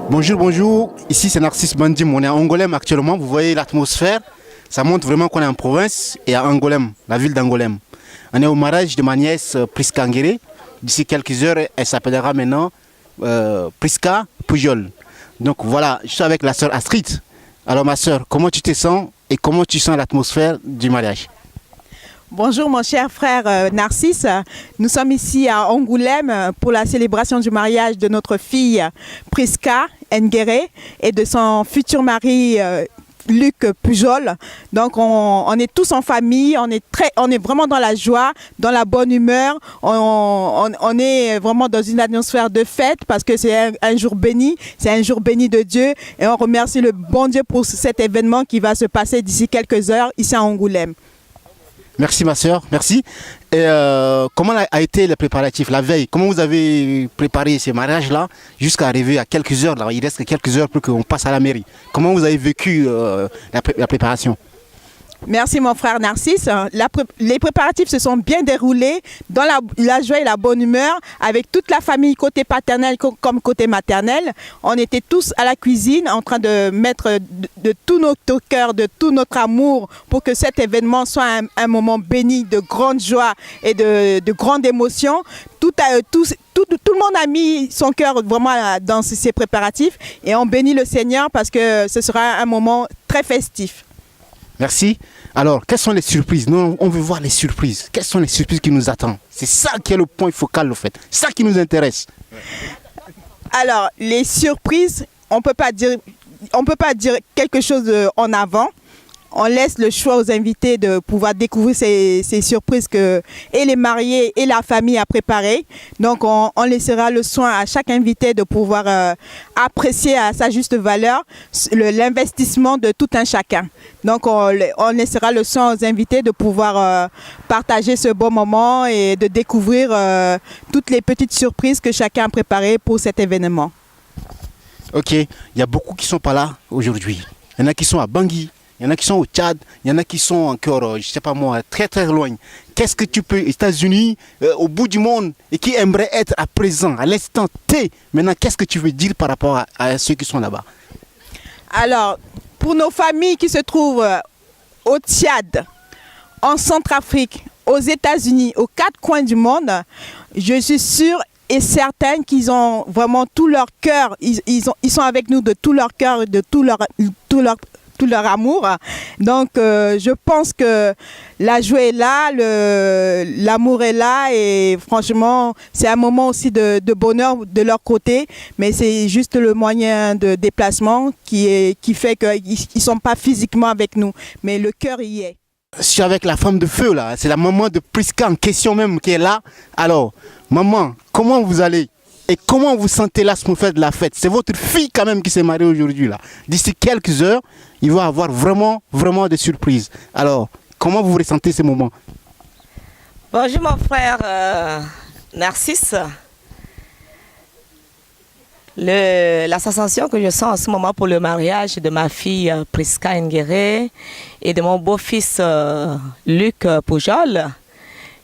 Bonjour, bonjour. Ici c'est Narcisse Bandim. On est à Angoulême actuellement. Vous voyez l'atmosphère. Ça montre vraiment qu'on est en province et à Angoulême, la ville d'Angoulême. On est au mariage de ma nièce Priska Nguéré. D'ici quelques heures, elle s'appellera maintenant Priska Pujol. Donc voilà, je suis avec la sœur Astrid. Alors ma sœur, comment tu te sens et comment tu sens l'atmosphère du mariage? Bonjour mon cher frère Narcisse, nous sommes ici à Angoulême pour la célébration du mariage de notre fille Priska Nguéré et de son futur mari Luc Pujol. Donc on est tous en famille, on est vraiment dans la joie, dans la bonne humeur, on est vraiment dans une atmosphère de fête parce que c'est un jour béni, c'est un jour béni de Dieu et on remercie le bon Dieu pour cet événement qui va se passer d'ici quelques heures ici à Angoulême. Merci ma soeur, merci. Et comment a été le préparatif, la veille? Comment vous avez préparé ces mariages-là jusqu'à arriver à quelques heures là? Il reste quelques heures pour qu'on passe à la mairie. Comment vous avez vécu la préparation? Merci mon frère Narcisse. Les préparatifs se sont bien déroulés dans la joie et la bonne humeur avec toute la famille côté paternel comme côté maternel. On était tous à la cuisine en train de mettre de tout notre cœur, de tout notre amour pour que cet événement soit un moment béni de grande joie et de grande émotion. Tout le monde a mis son cœur vraiment dans ces préparatifs et on bénit le Seigneur parce que ce sera un moment très festif. Merci. Alors, quelles sont les surprises? Nous, on veut voir les surprises. Quelles sont les surprises qui nous attendent? C'est ça qui est le point focal, en fait. C'est ça qui nous intéresse. Alors, les surprises, on peut pas dire quelque chose en avant. On laisse le choix aux invités de pouvoir découvrir ces surprises que et les mariés et la famille a préparées. Donc on laissera le soin à chaque invité de pouvoir apprécier à sa juste valeur l'investissement de tout un chacun. Donc on laissera le soin aux invités de pouvoir partager ce beau moment et de découvrir toutes les petites surprises que chacun a préparées pour cet événement. Ok, il y a beaucoup qui ne sont pas là aujourd'hui. Il y en a qui sont à Bangui. Il y en a qui sont au Tchad, il y en a qui sont encore, je ne sais pas moi, très très loin. Qu'est-ce que tu peux, aux États-Unis, au bout du monde, et qui aimerait être à présent, à l'instant T, maintenant, qu'est-ce que tu veux dire par rapport à ceux qui sont là-bas? Alors, pour nos familles qui se trouvent au Tchad, en Centrafrique, aux États-Unis, aux quatre coins du monde, je suis sûre et certaine qu'ils ont vraiment tout leur cœur, ils sont avec nous de tout leur cœur et de tout leur amour. Donc je pense que la joie est là, l'amour est là et franchement c'est un moment aussi de bonheur de leur côté, mais c'est juste le moyen de déplacement qui fait qu'ils ne sont pas physiquement avec nous, mais le cœur y est. Je suis avec la femme de feu là, c'est la maman de Priska en question même qui est là. Alors maman, comment vous allez? Et comment vous sentez l'atmosphère de la fête? C'est votre fille quand même qui s'est mariée aujourd'hui là. D'ici quelques heures, il va avoir vraiment des surprises. Alors, comment vous ressentez ces moments? Bonjour mon frère Narcisse. La sensation que je sens en ce moment pour le mariage de ma fille Priska Nguéré et de mon beau-fils Luc Pujol,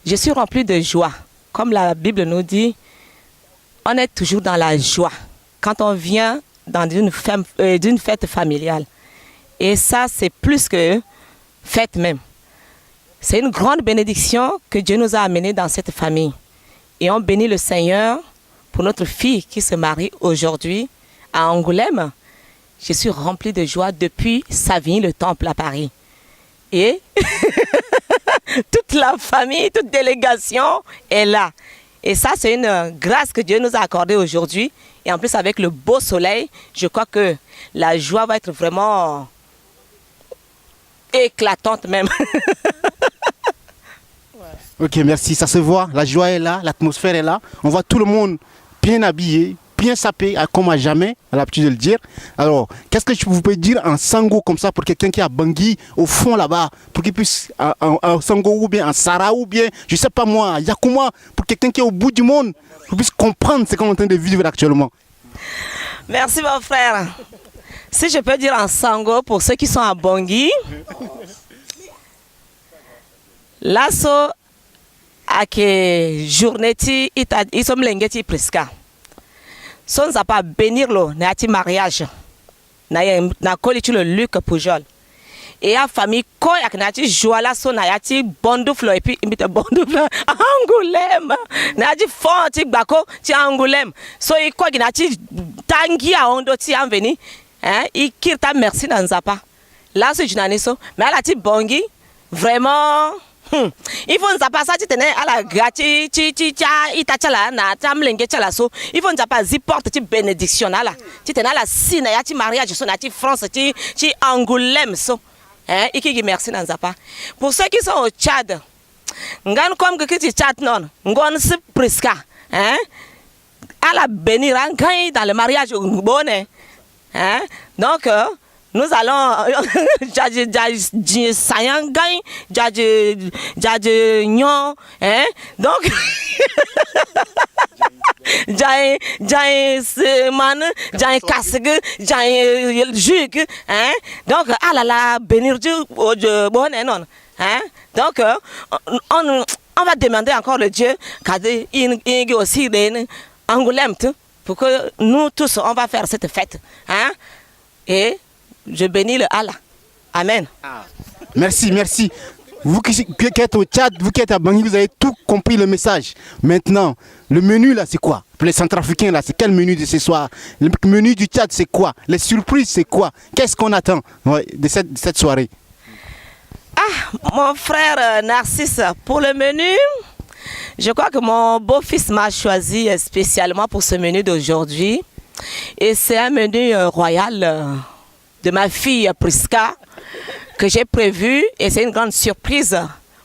je suis remplie de joie. Comme la Bible nous dit, on est toujours dans la joie quand on vient d'une fête familiale. Et ça, c'est plus que fête même. C'est une grande bénédiction que Dieu nous a amenée dans cette famille. Et on bénit le Seigneur pour notre fille qui se marie aujourd'hui à Angoulême. Je suis remplie de joie depuis Savigny, le temple à Paris. Et toute la famille, toute délégation est là. Et ça, c'est une grâce que Dieu nous a accordée aujourd'hui. Et en plus, avec le beau soleil, je crois que la joie va être vraiment éclatante même. Ok, merci. Ça se voit, la joie est là, l'atmosphère est là. On voit tout le monde bien habillé, bien sapé, comme à jamais, on a l'habitude de le dire. Alors, qu'est-ce que vous pouvez dire en sango comme ça pour quelqu'un qui est à Bangui, au fond là-bas, pour qu'il puisse, en sango ou bien en Sara ou bien, je sais pas moi, Yakuma, pour quelqu'un qui est au bout du monde, pour qu'il puisse comprendre ce qu'on est en train de vivre actuellement. Merci mon frère. Si je peux dire en sango pour ceux qui sont à Bangui, lasso ake journée ti ita isom lenge ti Priska. Son zapa bénir lo na ti mariage na koli ti le Luc Pujol. Et la famille quoi yak na ti joala so na ya ti bondoufle et puis imite bondoufle Angoulême na ti fond ti gbako ti Angoulême. So i quoi na ti tangi a ondo ti anveni i kirta merci na nzapa. Là ce jinani so mais ala ti bongi vraiment il faut nzapa sa ti tene ala gati ti ita chala na tamlenge chala so il faut nzapa zi porte ti bénédiction ala ti tene ala si na ya ti mariage so na ti France ti Angoulême so iki merci na nzapa. Pour ceux qui sont au Tchad ngan comme que ti Tchad non ngon si Priska ala bénir un gain dans le mariage bonne donc nous allons jaji sayangai jaji nyon donc jai man jai kasig jai jug donc la bénir du bon non donc on va demander encore le Dieu qu'il y aussi des Angoulême pour que nous tous on va faire cette fête et je bénis le Allah. Amen. Merci, merci. Vous qui êtes au Tchad, vous qui êtes à Bangui, vous avez tout compris le message. Maintenant, le menu là, c'est quoi? Pour les Centrafricains là, c'est quel menu de ce soir? Le menu du Tchad, c'est quoi? Les surprises, c'est quoi? Qu'est-ce qu'on attend de cette soirée? Mon frère Narcisse, pour le menu, je crois que mon beau-fils m'a choisi spécialement pour ce menu d'aujourd'hui. Et c'est un menu royal de ma fille Priska que j'ai prévu et c'est une grande surprise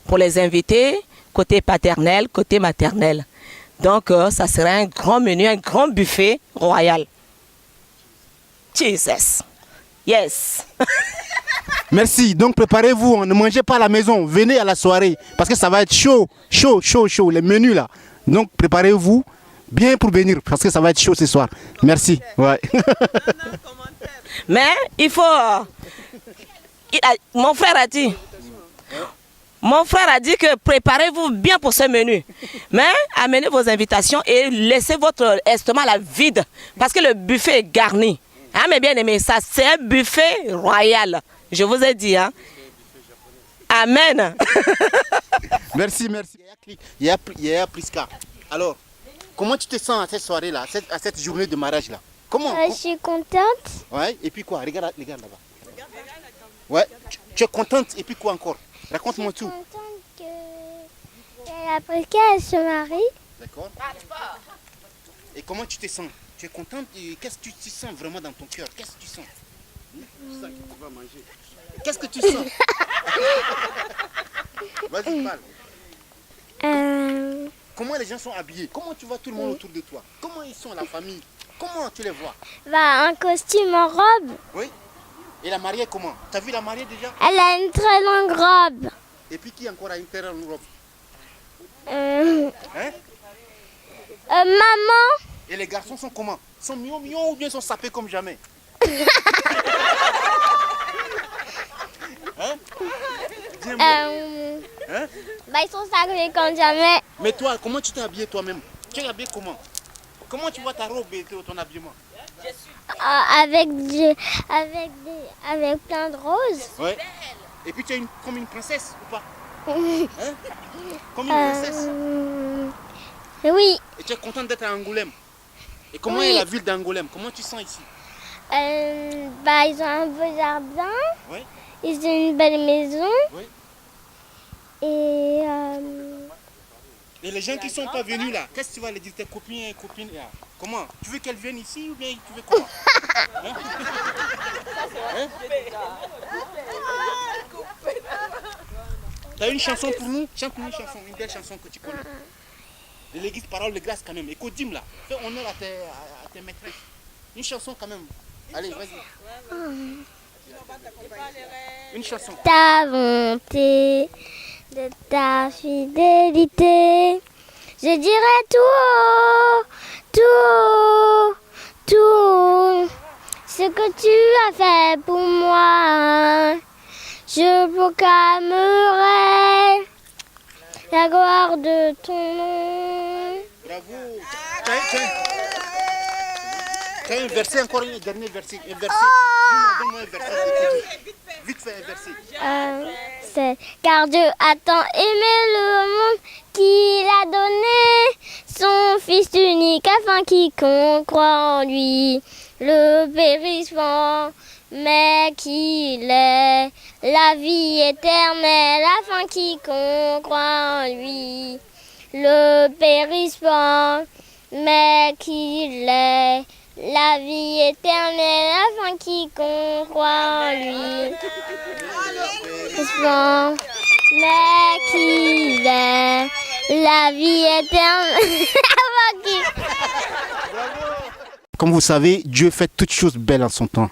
pour les invités, côté paternel, côté maternel. Donc ça sera un grand menu, un grand buffet royal. Jesus. Yes. Merci. Donc préparez-vous, ne mangez pas à la maison, venez à la soirée parce que ça va être chaud, chaud, chaud, chaud, les menus là. Donc préparez-vous bien pour venir parce que ça va être chaud ce soir. Merci. Ouais. Mais il faut... Mon frère a dit que préparez-vous bien pour ce menu. Mais amenez vos invitations et laissez votre estomac là vide. Parce que le buffet est garni. Mais bien aimé, ça c'est un buffet royal. Je vous ai dit. Amen. Merci, merci. Il y a Priska. Alors, comment tu te sens à cette soirée là, à cette journée de mariage là? Comment? Je suis contente. Ouais, et puis quoi? Regarde là-bas. Ouais, tu es contente et puis quoi encore? Raconte-moi tout. Je suis contente que la Priska elle se marie. D'accord. Et comment tu te sens? Tu es contente? Qu'est-ce que tu sens vraiment dans ton cœur? Qu'est-ce que tu sens? Tu sens qu'on va manger. Qu'est-ce que tu sens? Vas-y, parle. Comment les gens sont habillés? Comment tu vois tout le monde autour de toi? Comment ils sont, la famille? Comment tu les vois? Un costume en robe. Oui. Et la mariée comment? T'as vu la mariée déjà? Elle a une très longue robe. Et puis qui encore a une très longue robe? Maman. Et les garçons sont comment? Sont mignons ou bien sont sapés comme jamais? Ils sont sapés comme jamais. Mais toi, comment tu t'es habillé toi-même? Tu es habillé comment? Comment tu vois ta robe et ton habillement? Avec plein de roses. Ouais. Et puis tu es comme une princesse ou pas? Comme une princesse. Oui. Et tu es contente d'être à Angoulême. Et comment est la ville d'Angoulême? Comment tu sens ici? Ils ont un beau jardin. Oui. Ils ont une belle maison. Oui. Et les gens qui ne sont pas venus là, qu'est-ce que tu vas leur dire, tes copines et copines là? Comment? Tu veux qu'elles viennent ici ou bien tu veux comment? T'as une chanson pour nous? Chante-nous une chanson, une belle chanson que tu connais. De l'église Parole de Grâce quand même. Écoute, dis-moi là, fais honneur à tes maîtresses. Une chanson quand même. Allez, vas-y. Une chanson. Ta bonté, de ta fidélité, je dirai tout ce que tu as fait pour moi. Je proclamerai la gloire de ton nom. Bravo. Tiens, un verset, encore un dernier verset. Un verset. Donne-moi un verset. Vite fait un verset. C'est car Dieu a tant aimé le monde qu'il a donné son Fils unique afin quiconque croit en lui le périsse pas, mais qu'il ait la vie éternelle afin quiconque croit en lui le périsse pas, mais qu'il ait la vie éternelle afin quiconque croit en lui. Mais qu'il ait la vie éternelle afin quiconque. Comme vous savez, Dieu fait toutes choses belles en son temps.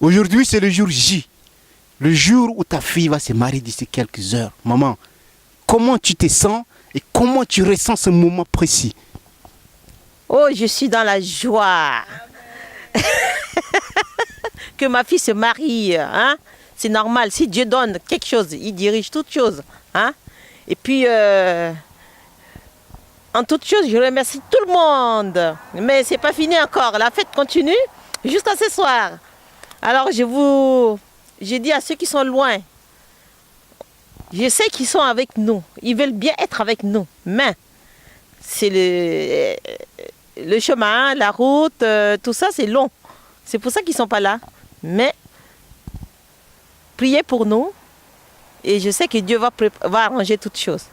Aujourd'hui, c'est le jour J. Le jour où ta fille va se marier d'ici quelques heures. Maman, comment tu te sens et comment tu ressens ce moment précis? Oh, je suis dans la joie que ma fille se marie. Hein? C'est normal, si Dieu donne quelque chose, il dirige toutes choses. Hein? Et puis, en toutes choses, je remercie tout le monde. Mais ce n'est pas fini encore, la fête continue jusqu'à ce soir. Alors, je dis à ceux qui sont loin, je sais qu'ils sont avec nous, ils veulent bien être avec nous, mais c'est le chemin, la route, tout ça, c'est long. C'est pour ça qu'ils ne sont pas là. Mais priez pour nous. Et je sais que Dieu va arranger toutes choses.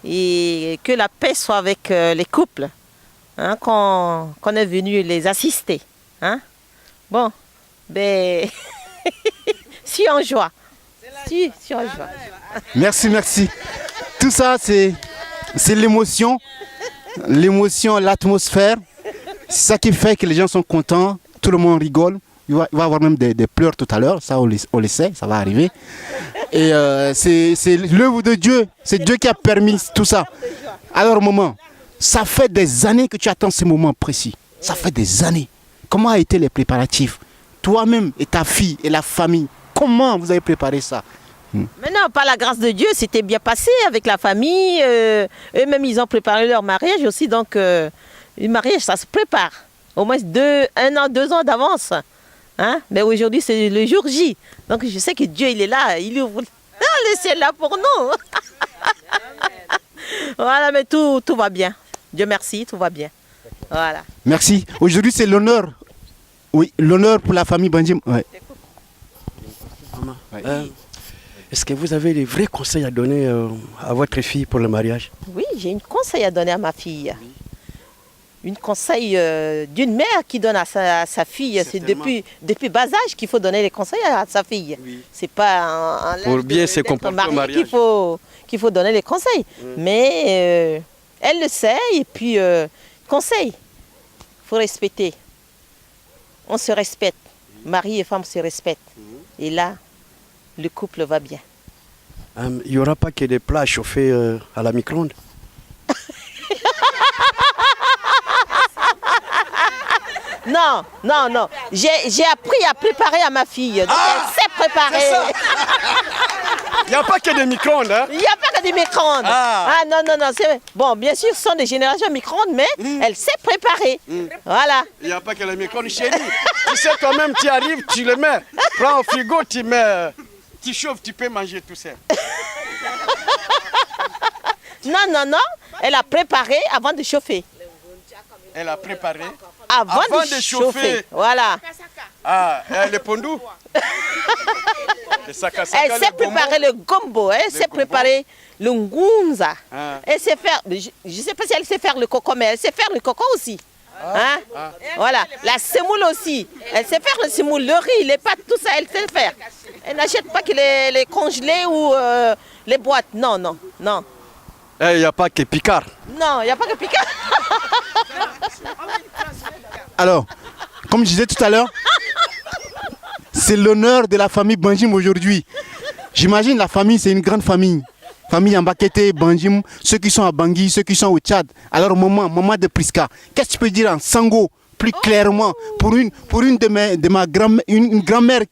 Et que la paix soit avec les couples. Hein, qu'on est venu les assister. Hein. Bon, ben, si en joie. Si en joie. Merci, merci. Tout ça, c'est l'émotion. L'émotion, l'atmosphère, c'est ça qui fait que les gens sont contents, tout le monde rigole. Il va y avoir même des pleurs tout à l'heure, ça on le sait, ça va arriver. Et c'est l'œuvre de Dieu, c'est Dieu qui a permis tout ça. Alors maman, ça fait des années que tu attends ce moment précis, ça fait des années. Comment ont été les préparatifs? Toi-même et ta fille et la famille, comment vous avez préparé ça? Mais non, par la grâce de Dieu, c'était bien passé avec la famille. Eux-mêmes, ils ont préparé leur mariage aussi. Donc, le mariage, ça se prépare. Au moins 1 an, 2 ans d'avance. Hein? Mais aujourd'hui, c'est le jour J. Donc, je sais que Dieu, il est là. Il ouvre le ciel là pour nous. Voilà, mais tout va bien. Dieu merci, tout va bien. Voilà. Merci. Aujourd'hui, c'est l'honneur. Oui, l'honneur pour la famille Bandim. Ouais. Maman, est-ce que vous avez des vrais conseils à donner à votre fille pour le mariage? Oui, j'ai un conseil à donner à ma fille. Oui. Un conseil d'une mère qui donne à sa fille. C'est depuis bas âge qu'il faut donner les conseils à sa fille. Oui. C'est pas pour bien se comporter au mariage qu'il faut donner les conseils. Mais elle le sait et puis conseil, il faut respecter. On se respecte. Mari et femme se respectent. Et là, le couple va bien. Il n'y aura pas que des plats chauffés à la micro-ondes? Non. J'ai appris à préparer à ma fille. Donc elle sait préparer. Il n'y a pas que des micro-ondes, hein? Il n'y a pas que des micro-ondes. Non. Bon, bien sûr, ce sont des générations micro-ondes, mais elle sait préparer. Voilà. Il n'y a pas que les micro-ondes, chérie. Tu sais, toi-même, tu arrives, tu le mets. Prends au frigo, tu mets... Tu chauffes, tu peux manger tout ça. Non. Elle a préparé avant de chauffer. Elle a préparé avant de chauffer. Voilà. Le pondou. Elle sait préparer le gombo, elle sait préparer le ngunza. Elle sait faire, je ne sais pas si elle sait faire le coco, mais elle sait faire le coco aussi. Voilà, la semoule aussi. Elle sait faire le semoule, le riz, les pâtes, tout ça, elle sait faire. Elle n'achète pas que les congelés ou les boîtes. Non. Il n'y a pas que Picard. Non, il n'y a pas que Picard. Alors, comme je disais tout à l'heure, c'est l'honneur de la famille Bandim aujourd'hui. J'imagine la famille, c'est une grande famille. Famille Ambakete, Bandim, ceux qui sont à Bangui, ceux qui sont au Tchad. Alors maman de Priska, qu'est-ce que tu peux dire en sango plus clairement pour une de ma une grand-mère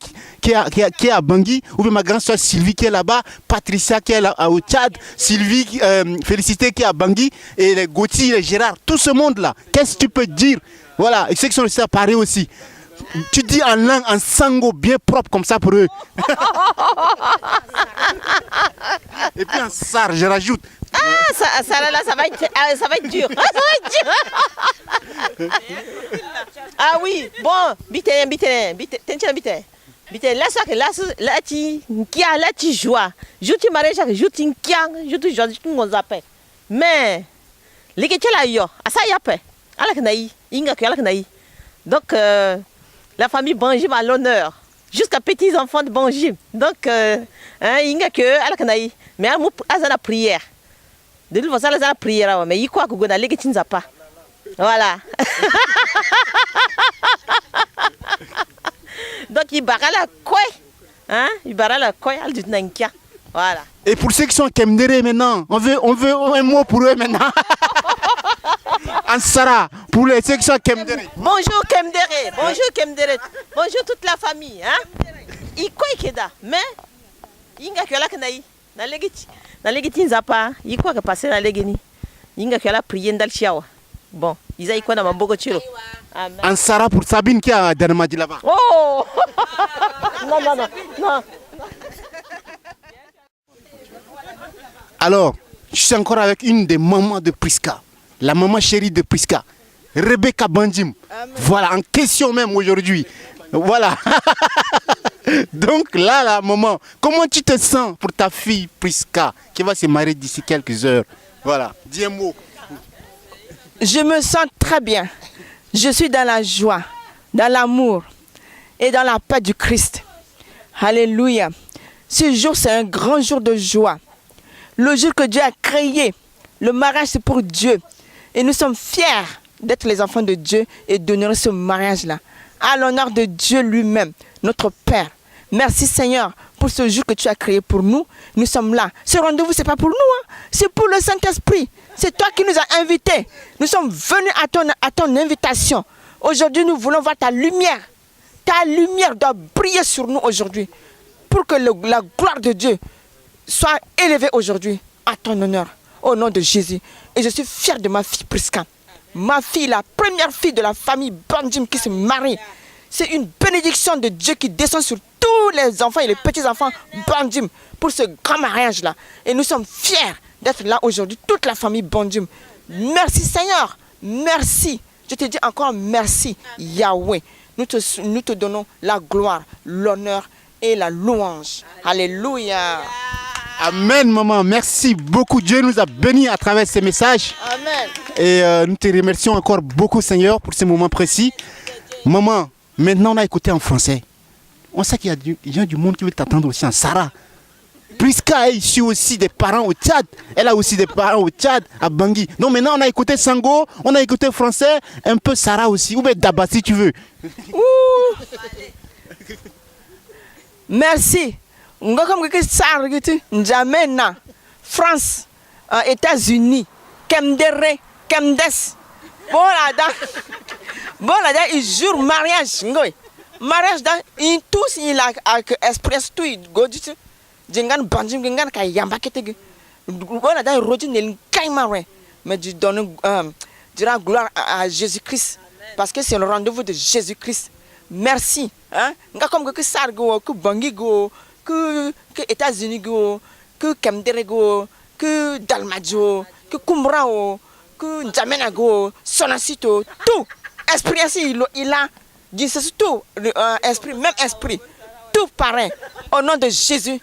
qui est à Bangui, ou bien ma grande-soeur Sylvie qui est là-bas, Patricia qui est là au Tchad, Sylvie, Félicité qui est à Bangui, et les Gauthier, les Gérard, tout ce monde-là. Qu'est-ce que tu peux dire? Voilà, et ceux qui sont restés à Paris aussi. Tu dis en langue, en sango bien propre comme ça pour eux. Et puis en sar, je rajoute. Ah, ça va être dur. Ça va être dur. Ah oui, bon, bite, là tu joues. Joue tu mariage, joue tu joues, on zappe. Mais, les que tu l'as eu, à ça y a pas. À la knaï, inga que à la knaï. Donc, la famille Banjim à l'honneur. Jusqu'à petits enfants de Banjim. Donc, inga que à la knaï. Mais à la prière. De toute façon, la prière, mais il croit que vous n'allez pas. Voilà. Donc, il barra la quoi? Hein? Il barra la quoi? Elle dit Nankia. Voilà. Et pour ceux qui sont Kemdere maintenant, on veut un mot pour eux maintenant. Ansara, pour ceux qui sont Kemdere. Bonjour Kemdere. Bonjour Kemdere. Bonjour toute la famille. Hein? Il quoi qu'il y a? Mais, il n'y a que la knaï. Na legiti nzapa yiko ka passer na legeni yinga kala prier ndal chiawa bon ils quoi na maboko chiro Ansara pour Sabine qui a Dermadi là-bas. Oh non. Alors, je suis encore avec une des mamans de Priska, la maman chérie de Priska, Rebecca Bandim. Voilà, en question même aujourd'hui. Voilà. Donc là, maman, comment tu te sens pour ta fille Priska qui va se marier d'ici quelques heures? Voilà, dis un mot. Je me sens très bien. Je suis dans la joie, dans l'amour et dans la paix du Christ. Alléluia. Ce jour, c'est un grand jour de joie. Le jour que Dieu a créé. Le mariage, c'est pour Dieu. Et nous sommes fiers d'être les enfants de Dieu et d'honorer ce mariage-là. À l'honneur de Dieu lui-même, notre Père. Merci Seigneur pour ce jour que tu as créé pour nous. Nous sommes là. Ce rendez-vous, ce n'est pas pour nous, hein. C'est pour le Saint-Esprit. C'est toi qui nous as invités. Nous sommes venus à ton invitation. Aujourd'hui, nous voulons voir ta lumière. Ta lumière doit briller sur nous aujourd'hui. Pour que la gloire de Dieu soit élevée aujourd'hui à ton honneur. Au nom de Jésus. Et je suis fier de ma fille Priska. Ma fille, la première fille de la famille Bandim qui se marie. C'est une bénédiction de Dieu qui descend sur tous les enfants et les petits-enfants Bandim pour ce grand mariage-là. Et nous sommes fiers d'être là aujourd'hui, toute la famille Bandim. Merci Seigneur, merci. Je te dis encore merci Yahweh. Nous te donnons la gloire, l'honneur et la louange. Alléluia. Amen maman, merci beaucoup. Dieu nous a bénis à travers ces messages. Amen. Et nous te remercions encore beaucoup Seigneur pour ce moment précis. Maman, maintenant on a écouté en français. On sait qu'il y a du monde qui veut t'attendre aussi en Sarah. Priska a ici aussi des parents au Tchad. Elle a aussi des parents au Tchad, à Bangui. Donc maintenant on a écouté Sango, on a écouté français, un peu Sarah aussi. Ou bien Daba si tu veux. Merci. N'Djamena, France, États-Unis, Kemdere, Kemdes. Bon là, il jure mariage. Mariage, il tous il a express tout il godit. Jengan banjim jengan kay yamba ketege. Bon là, rodin il kaimare. Mais tu donnes dira gloire à Jésus-Christ parce que c'est le rendez-vous de Jésus-Christ. Merci. Hein? Comme que Sargo, que Bangui go, que États-Unis go, que Kemdere go, que Dalmadio, que Kumbrao, que N'Djamena go, Sonasito, tout. Esprit ainsi, il a dit c'est tout, esprit, même esprit, tout pareil. Au nom de Jésus,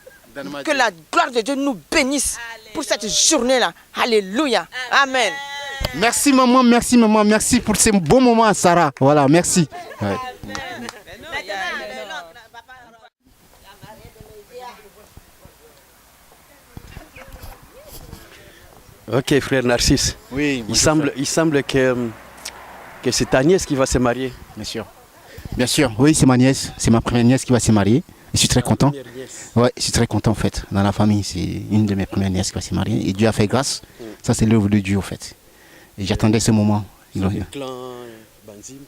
que la gloire de Dieu nous bénisse pour cette journée-là. Alléluia. Amen. Merci maman, merci pour ces beaux moments à Sarah. Voilà, merci. Ouais. Ok, frère Narcisse. Oui, il semble que c'est ta nièce qui va se marier. Bien sûr. Bien sûr, oui, c'est ma nièce. C'est ma première nièce qui va se marier. Je suis très content. Ouais, je suis très content en fait. Dans la famille, c'est une de mes premières nièces qui va se marier. Et Dieu a fait grâce. Ça, c'est l'œuvre de Dieu en fait. Et j'attendais ce moment. Le clan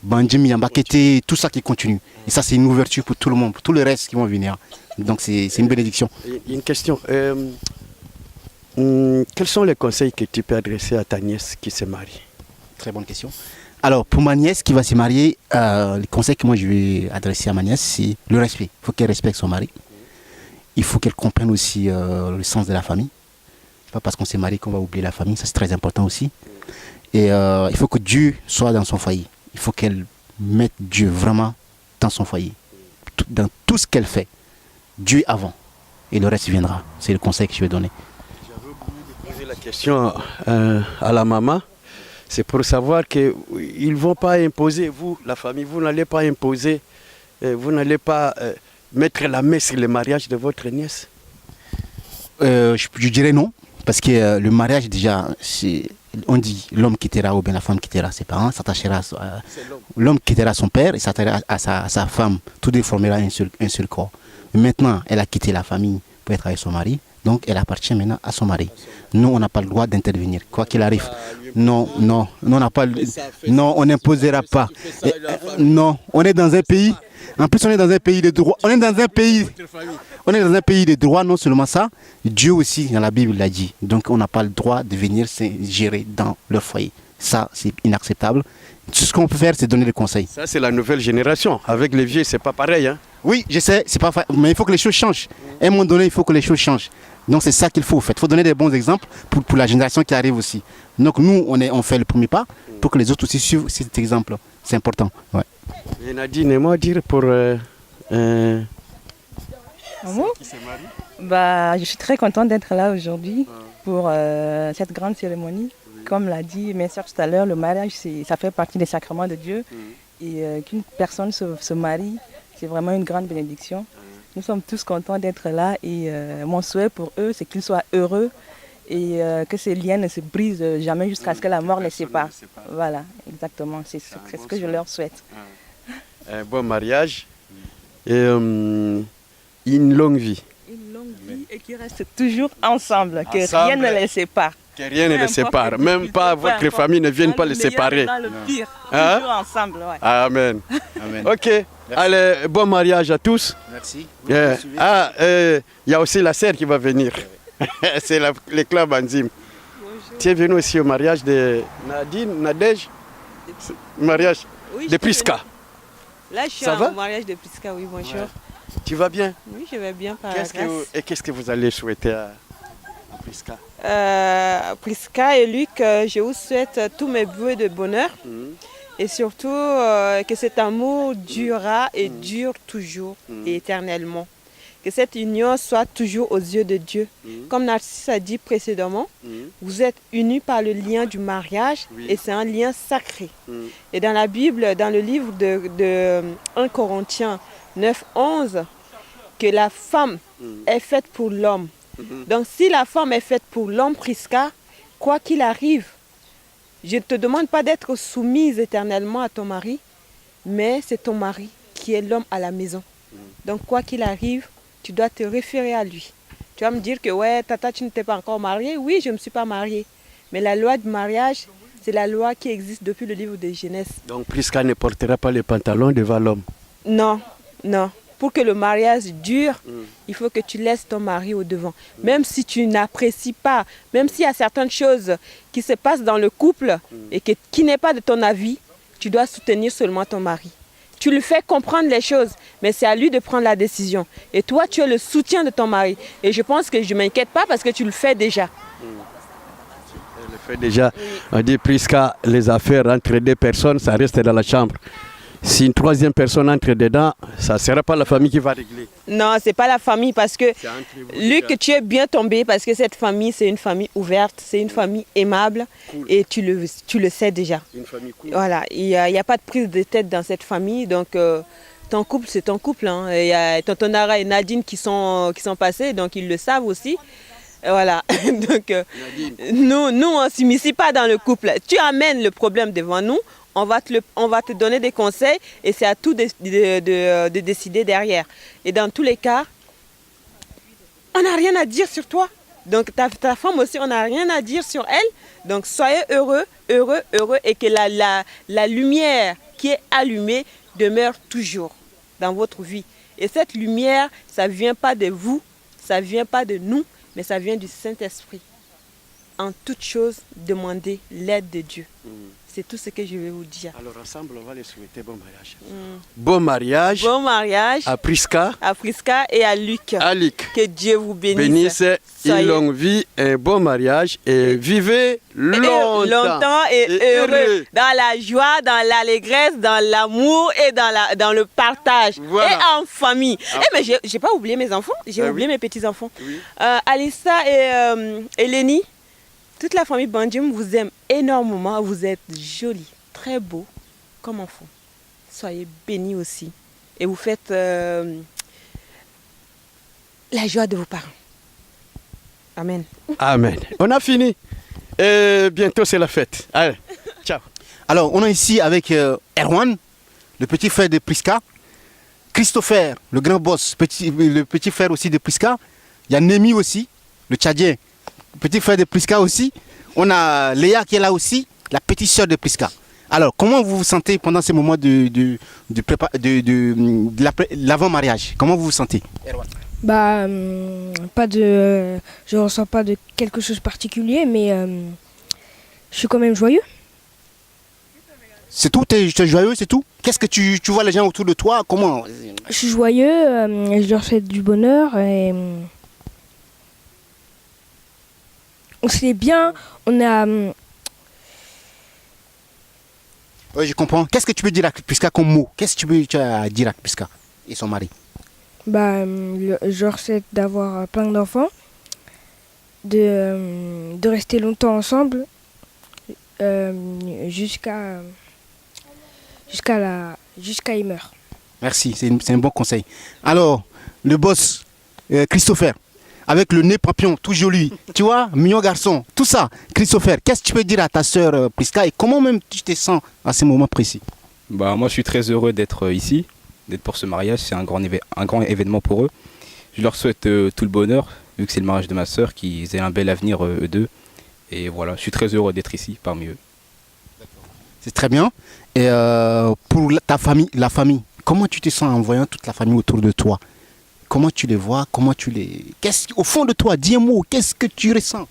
Bandim, Yambakete, tout ça qui continue. Et ça, c'est une ouverture pour tout le monde, pour tout le reste qui vont venir. Donc, c'est une bénédiction. Il y a une question. Quels sont les conseils que tu peux adresser à ta nièce qui se marie? Très bonne question. Alors, pour ma nièce qui va se marier, les conseils que moi je vais adresser à ma nièce, c'est le respect. Il faut qu'elle respecte son mari. Il faut qu'elle comprenne aussi le sens de la famille. C'est pas parce qu'on s'est marié qu'on va oublier la famille, ça c'est très important aussi. Et il faut que Dieu soit dans son foyer. Il faut qu'elle mette Dieu vraiment dans son foyer. Dans tout ce qu'elle fait, Dieu avant. Et le reste viendra. C'est le conseil que je vais donner. J'avais oublié de poser la question à la maman. C'est pour savoir qu'ils ne vont pas imposer, vous, la famille, vous n'allez pas imposer, vous n'allez pas mettre la main sur le mariage de votre nièce? Je dirais non. Parce que le mariage, déjà, on dit l'homme quittera ou bien la femme quittera ses parents, s'attachera l'homme quittera son père et s'attachera à sa femme. Tout deux formera un seul corps. Mais maintenant, elle a quitté la famille pour être avec son mari, donc elle appartient maintenant à son mari. Nous, on n'a pas le droit d'intervenir, quoi qu'il arrive. Non, on n'a pas, non, on n'imposera pas. Non, on est dans un pays. En plus, on est dans un pays de droit. On est dans un pays de droit, non seulement ça, Dieu aussi, dans la Bible, l'a dit. Donc, on n'a pas le droit de venir s'ingérer dans leur foyer. Ça, c'est inacceptable. Tout ce qu'on peut faire, c'est donner des conseils. Ça, c'est la nouvelle génération. Avec les vieux, c'est pas pareil. Hein? Oui, je sais, c'est pas mais il faut que les choses changent. À un moment donné, il faut que les choses changent. Donc, c'est ça qu'il faut, en fait. Il faut donner des bons exemples pour la génération qui arrive aussi. Donc, nous, on fait le premier pas pour que les autres aussi suivent cet exemple. C'est important. Ouais. Et Nadine, et moi dire pour Je suis très contente d'être là aujourd'hui pour cette grande cérémonie. Comme l'a dit mes soeurs tout à l'heure, le mariage, ça fait partie des sacrements de Dieu. Et qu'une personne se marie, c'est vraiment une grande bénédiction. Nous sommes tous contents d'être là et mon souhait pour eux, c'est qu'ils soient heureux et que ces liens ne se brisent jamais jusqu'à ce que la mort les sépare. Voilà, exactement, c'est ce que je leur souhaite. Un bon mariage et une longue vie. Une longue vie et qui restent toujours ensemble, que rien ne les sépare. Que rien ne les sépare, même pas votre famille ne vienne pas les séparer. Dans le pire, Hein? toujours ensemble. Ouais. Amen. Amen. Ok, allez, bon mariage à tous. Merci. Il y a aussi la sœur qui va venir. C'est le club Bandim. Tu es venu aussi au mariage de Nadège, mariage de Priska. Là, je suis Ça va? au mariage de Priska, oui, bonjour. Ouais. Tu vas bien? Oui, je vais bien, par la grâce. Qu'est-ce que vous allez souhaiter à Priska? Priska et Luc, je vous souhaite tous mes vœux de bonheur. Et surtout que cet amour durera et dure toujours et éternellement. Que cette union soit toujours aux yeux de Dieu. Comme Narcisse a dit précédemment, vous êtes unis par le lien du mariage et c'est un lien sacré. Et dans la Bible, dans le livre de 1 Corinthiens 9:11, que la femme est faite pour l'homme. Donc si la femme est faite pour l'homme, Priska, quoi qu'il arrive, je ne te demande pas d'être soumise éternellement à ton mari, mais c'est ton mari qui est l'homme à la maison. Donc quoi qu'il arrive, tu dois te référer à lui. Tu vas me dire que ouais, tata, tu ne t'es pas encore mariée. Oui, je ne me suis pas mariée. Mais la loi du mariage, c'est la loi qui existe depuis le livre de Genèse. Donc Priska ne portera pas les pantalons devant l'homme? Non, non. Pour que le mariage dure, il faut que tu laisses ton mari au devant. Même si tu n'apprécies pas, même s'il y a certaines choses qui se passent dans le couple et qui n'est pas de ton avis, tu dois soutenir seulement ton mari. Tu lui fais comprendre les choses, mais c'est à lui de prendre la décision. Et toi, tu es le soutien de ton mari. Et je pense que je ne m'inquiète pas parce que tu le fais déjà. Elle le fait déjà. On dit Priska, les affaires entre deux personnes, ça reste dans la chambre. Si une troisième personne entre dedans, ça ne sera pas la famille qui va régler. Non, ce n'est pas la famille parce que Luc, tu es bien tombé parce que cette famille, c'est une famille ouverte, c'est une famille aimable et tu le sais déjà. Une famille cool. Voilà, il n'y a pas de prise de tête dans cette famille, donc ton couple, c'est ton couple. Hein. Il y a tonton Nara et Nadine qui sont passés, donc ils le savent aussi. Voilà, donc nous on ne s'immisce pas dans le couple. Tu amènes le problème devant nous. On va te donner des conseils et c'est à tout de décider derrière. Et dans tous les cas, on n'a rien à dire sur toi. Donc ta femme aussi, on n'a rien à dire sur elle. Donc soyez heureux et que la lumière qui est allumée demeure toujours dans votre vie. Et cette lumière, ça ne vient pas de vous, ça ne vient pas de nous, mais ça vient du Saint-Esprit. En toute chose, demandez l'aide de Dieu. C'est tout ce que je vais vous dire. Alors ensemble, on va les souhaiter bon mariage. Bon mariage. Bon mariage à Prisca, et à Luc. à Luc. Que Dieu vous bénisse. Bénisse une longue vie, un bon mariage et vivez longtemps et heureux. Dans la joie, dans l'allégresse, dans l'amour et dans le partage. Voilà. Et en famille. Mais j'ai pas oublié mes enfants, j'ai oublié mes petits-enfants. Oui. Alissa et Lénie, toute la famille Bandim vous aime énormément. Vous êtes jolis, très beaux comme enfants. Soyez bénis aussi. Et vous faites la joie de vos parents. Amen. Amen. On a fini. Et bientôt c'est la fête. Allez, ciao. Alors, on est ici avec Erwan, le petit frère de Prisca. Christopher, le grand boss, le petit frère aussi de Prisca. Il y a Némi aussi, le Tchadien, petit frère de Prisca aussi. On a Léa qui est là aussi, la petite soeur de Prisca. Alors, comment vous vous sentez pendant ces moments de l'avant-mariage? Comment vous vous sentez, Erwan? Bah, je ressens pas de quelque chose de particulier, mais je suis quand même joyeux. C'est tout, tu es joyeux, c'est tout? Qu'est-ce que tu vois les gens autour de toi? Comment? Je suis joyeux, je leur souhaite du bonheur et on s'est bien, on a... Oui, je comprends. Qu'est-ce que tu peux dire à Prisca comme mot? Qu'est-ce que tu as à dire à Prisca et son mari? Bah, je leur souhaite d'avoir plein d'enfants, de rester longtemps ensemble, jusqu'à ils meurent. Merci, c'est un bon conseil. Alors, le boss, Christopher, avec le nez papillon, tout joli, tu vois, mignon garçon, tout ça. Christopher, qu'est-ce que tu peux dire à ta sœur Prisca et comment même tu te sens à ce moment précis? Bah, moi, je suis très heureux d'être ici, d'être pour ce mariage. C'est un grand événement pour eux. Je leur souhaite tout le bonheur, vu que c'est le mariage de ma sœur, qu'ils aient un bel avenir, eux deux. Et voilà, je suis très heureux d'être ici, parmi eux. C'est très bien. Et pour ta famille, la famille, comment tu te sens en voyant toute la famille autour de toi? Comment tu les vois? Comment tu les... Au fond de toi, dis un mot, qu'est-ce que tu ressens?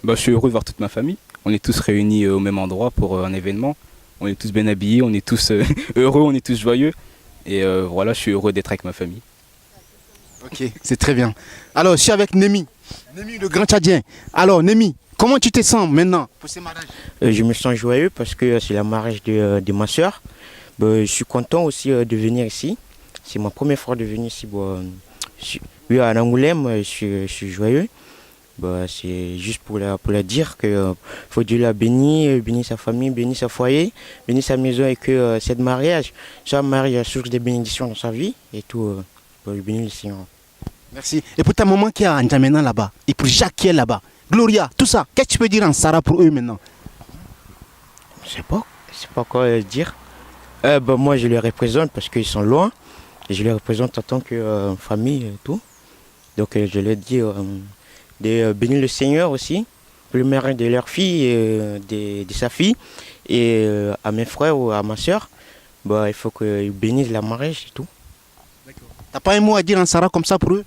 Bah, je suis heureux de voir toute ma famille. On est tous réunis au même endroit pour un événement. On est tous bien habillés, on est tous heureux, on est tous joyeux. Et voilà, je suis heureux d'être avec ma famille. Ok, c'est très bien. Alors, je suis avec Némi, le grand Tchadien. Alors, Némi, comment tu te sens maintenant pour ce mariage? Je me sens joyeux parce que c'est le mariage de ma soeur. Je suis content aussi de venir ici. C'est ma première fois de venir ici. Oui, à Angoulême, je suis joyeux. C'est juste pour la dire que faut Dieu la bénir, bénir sa famille, bénir sa foyer, bénir sa maison et que cette mariage soit un mariage source de bénédiction dans sa vie et tout, pour bénir le Seigneur. Merci. Et pour ta maman qui est à N'Djamena là-bas, et pour Jacques qui est là-bas, Gloria, tout ça, qu'est-ce que tu peux dire en Sarah pour eux maintenant? Je sais pas quoi dire. Moi je les représente parce qu'ils sont loin et je les représente en tant que famille et tout. Donc je leur dis de bénir le Seigneur aussi, pour le mariage de leur fille et de sa fille. Et à mes frères ou à ma soeur, il faut qu'ils bénissent la mariage et tout. T'as pas un mot à dire en Sarah comme ça pour eux?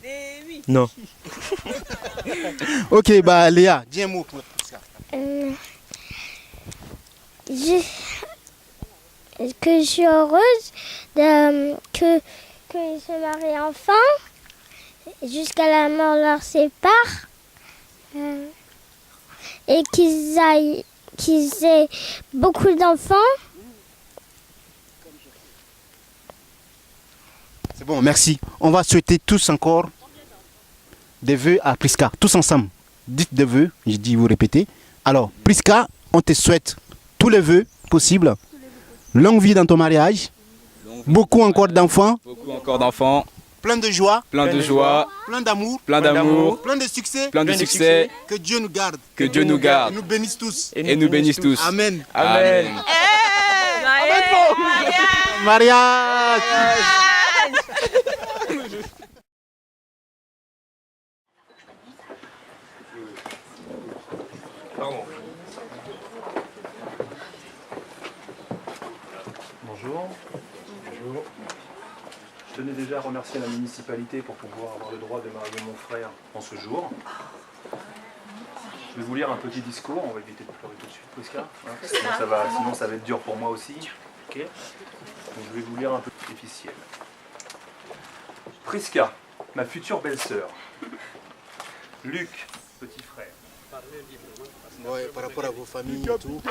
Oui. Non. Ok, Léa, dis un mot pour ça. Que je suis heureuse qu'ils se marient enfin, jusqu'à la mort leur sépare, et qu'ils aient beaucoup d'enfants. C'est bon, merci. On va souhaiter tous encore des vœux à Prisca, tous ensemble. Dites des vœux, je dis vous répétez. Alors, Prisca, on te souhaite tous les vœux possibles. Longue vie dans ton mariage. Beaucoup encore d'enfants. Plein de joie. Plein d'amour. Plein de succès. Que Dieu nous garde. Et nous bénisse tous. Amen. Amen. Mariage. Bonjour. Bonjour. Je tenais déjà à remercier la municipalité pour pouvoir avoir le droit de marier mon frère en ce jour. Je vais vous lire un petit discours, on va éviter de pleurer tout de suite, Priska. Hein, sinon ça va être dur pour moi aussi. Okay. Donc je vais vous lire un peu officiel. Priska, ma future belle-sœur. Luc, petit frère. Ouais, par rapport à vos familles et tout.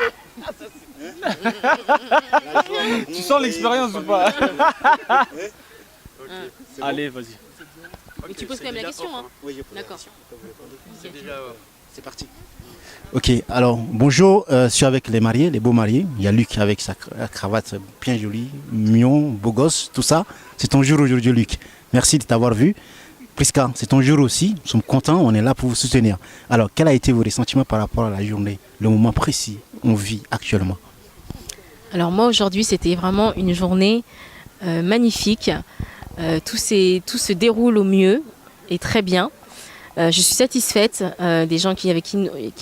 Tu sens l'expérience ou pas? Okay, allez, vas-y. Mais tu poses quand même la question, hein? Oui, je pose la D'accord. question. C'est parti. Ok, alors bonjour, je suis avec les mariés, les beaux mariés. Il y a Luc avec sa cravate bien jolie, mignon, beau gosse, tout ça. C'est ton jour aujourd'hui, Luc. Merci de t'avoir vu. Priska, c'est ton jour aussi. Nous sommes contents, on est là pour vous soutenir. Alors, quels ont été vos ressentiments par rapport à la journée, le moment précis qu'on vit actuellement? Alors moi aujourd'hui c'était vraiment une journée magnifique. Tout se déroule au mieux et très bien. Je suis satisfaite des gens qui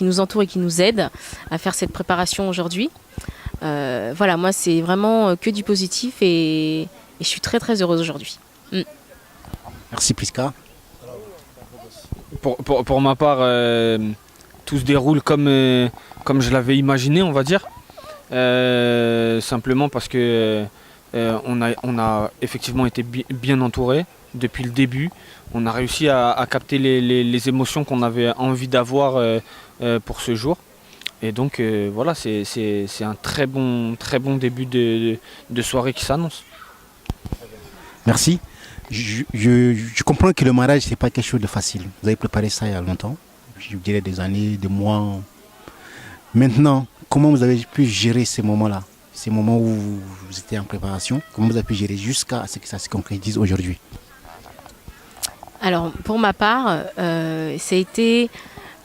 nous entourent et qui nous aident à faire cette préparation aujourd'hui. Voilà, moi c'est vraiment que du positif et je suis très très heureuse aujourd'hui. Merci Priska. Pour ma part, tout se déroule comme je l'avais imaginé, on va dire. Simplement parce que on a effectivement été bien entouré depuis le début. On a réussi à capter les émotions qu'on avait envie d'avoir pour ce jour. Et donc voilà, c'est un très bon début de soirée qui s'annonce. Merci. Je comprends que le mariage, ce n'est pas quelque chose de facile. Vous avez préparé ça il y a longtemps, je dirais des années, des mois. Maintenant, comment vous avez pu gérer ces moments-là, ces moments où vous étiez en préparation? Comment vous avez pu gérer jusqu'à ce que ça se concrétise aujourd'hui? Alors pour ma part, ça a été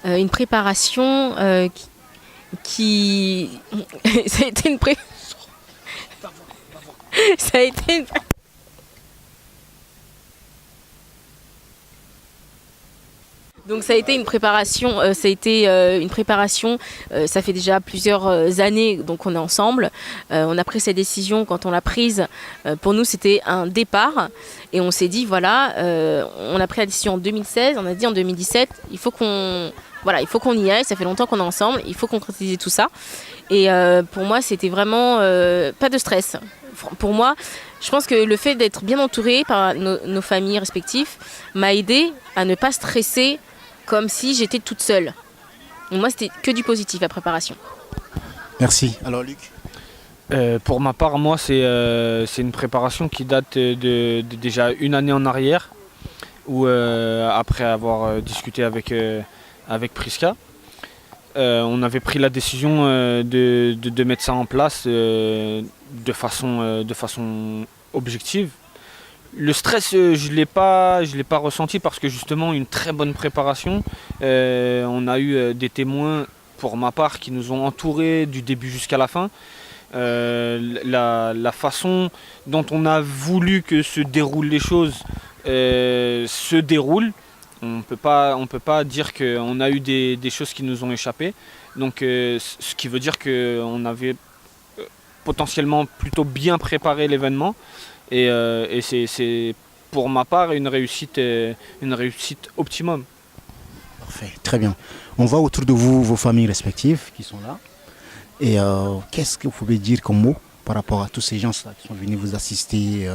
une préparation qui... ça a été une ça a été une... Donc ça a été une préparation, ça fait déjà plusieurs années donc on est ensemble. On a pris cette décision quand on l'a prise. Pour nous c'était un départ et on s'est dit voilà, on a pris la décision en 2016, on a dit en 2017 il faut qu'on y aille, ça fait longtemps qu'on est ensemble, il faut concrétiser tout ça. Et pour moi c'était vraiment pas de stress. Pour moi, je pense que le fait d'être bien entouré par nos familles respectives m'a aidé à ne pas stresser comme si j'étais toute seule. Donc moi, c'était que du positif, la préparation. Merci. Alors, Luc? Pour ma part, moi, c'est une préparation qui date de déjà une année en arrière, où après avoir discuté avec Priska, on avait pris la décision de mettre ça en place de façon objective. Le stress, je l'ai pas ressenti parce que justement une très bonne préparation. On a eu des témoins pour ma part qui nous ont entourés du début jusqu'à la fin. La façon dont on a voulu que se déroulent les choses se déroule. On peut pas dire qu'on a eu des choses qui nous ont échappé. Donc ce qui veut dire qu'on avait potentiellement plutôt bien préparé l'événement. Et c'est pour ma part une réussite optimum. Parfait, très bien. On va autour de vous, vos familles respectives qui sont là. Et qu'est-ce que vous pouvez dire comme mot par rapport à tous ces gens-là qui sont venus vous assister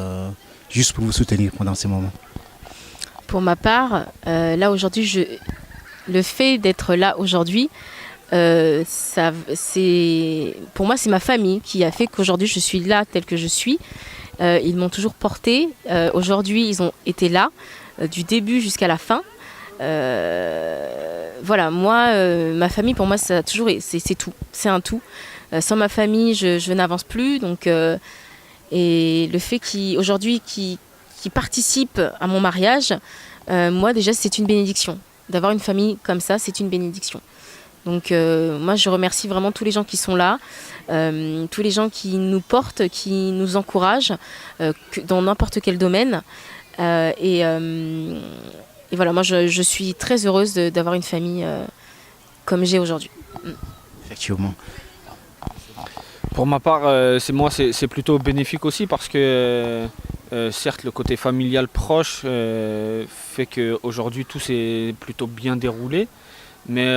juste pour vous soutenir pendant ces moments? Pour ma part, là aujourd'hui, le fait d'être là aujourd'hui, pour moi c'est ma famille qui a fait qu'aujourd'hui je suis là telle que je suis. Ils m'ont toujours portée. Aujourd'hui, ils ont été là du début jusqu'à la fin. Voilà, moi, ma famille, pour moi, ça a toujours, c'est tout. C'est un tout. Sans ma famille, je n'avance plus. Donc, et le fait qu'aujourd'hui, qu'ils participent à mon mariage, moi déjà, c'est une bénédiction. D'avoir une famille comme ça, c'est une bénédiction. Donc moi je remercie vraiment tous les gens qui sont là, tous les gens qui nous portent, qui nous encouragent dans n'importe quel domaine. Et voilà, moi je suis très heureuse d'avoir une famille comme j'ai aujourd'hui. Effectivement. Pour ma part, c'est plutôt bénéfique aussi parce que certes le côté familial proche fait qu'aujourd'hui tout s'est plutôt bien déroulé, mais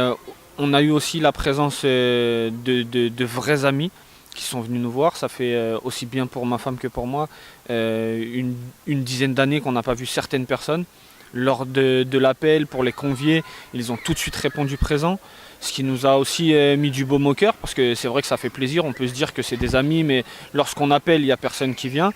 on a eu aussi la présence de vrais amis qui sont venus nous voir. Ça fait aussi bien pour ma femme que pour moi une dizaine d'années qu'on n'a pas vu certaines personnes. Lors de l'appel pour les convier, ils ont tout de suite répondu présent, ce qui nous a aussi mis du baume au cœur, parce que c'est vrai que ça fait plaisir, on peut se dire que c'est des amis, mais lorsqu'on appelle, il n'y a personne qui vient.